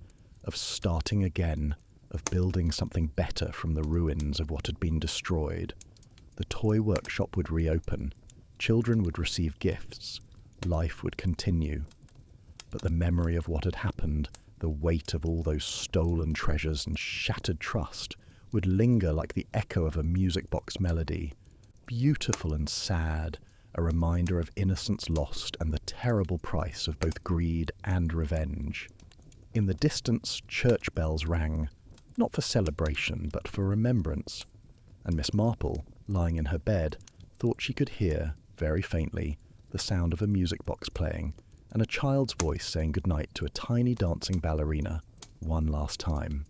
of starting again, of building something better from the ruins of what had been destroyed. The toy workshop would reopen, children would receive gifts, life would continue. But the memory of what had happened, the weight of all those stolen treasures and shattered trust, would linger like the echo of a music box melody, beautiful and sad, a reminder of innocence lost and the terrible price of both greed and revenge. In the distance, church bells rang, not for celebration, but for remembrance, and Miss Marple, lying in her bed, thought she could hear, very faintly, the sound of a music box playing, and a child's voice saying goodnight to a tiny dancing ballerina, one last time.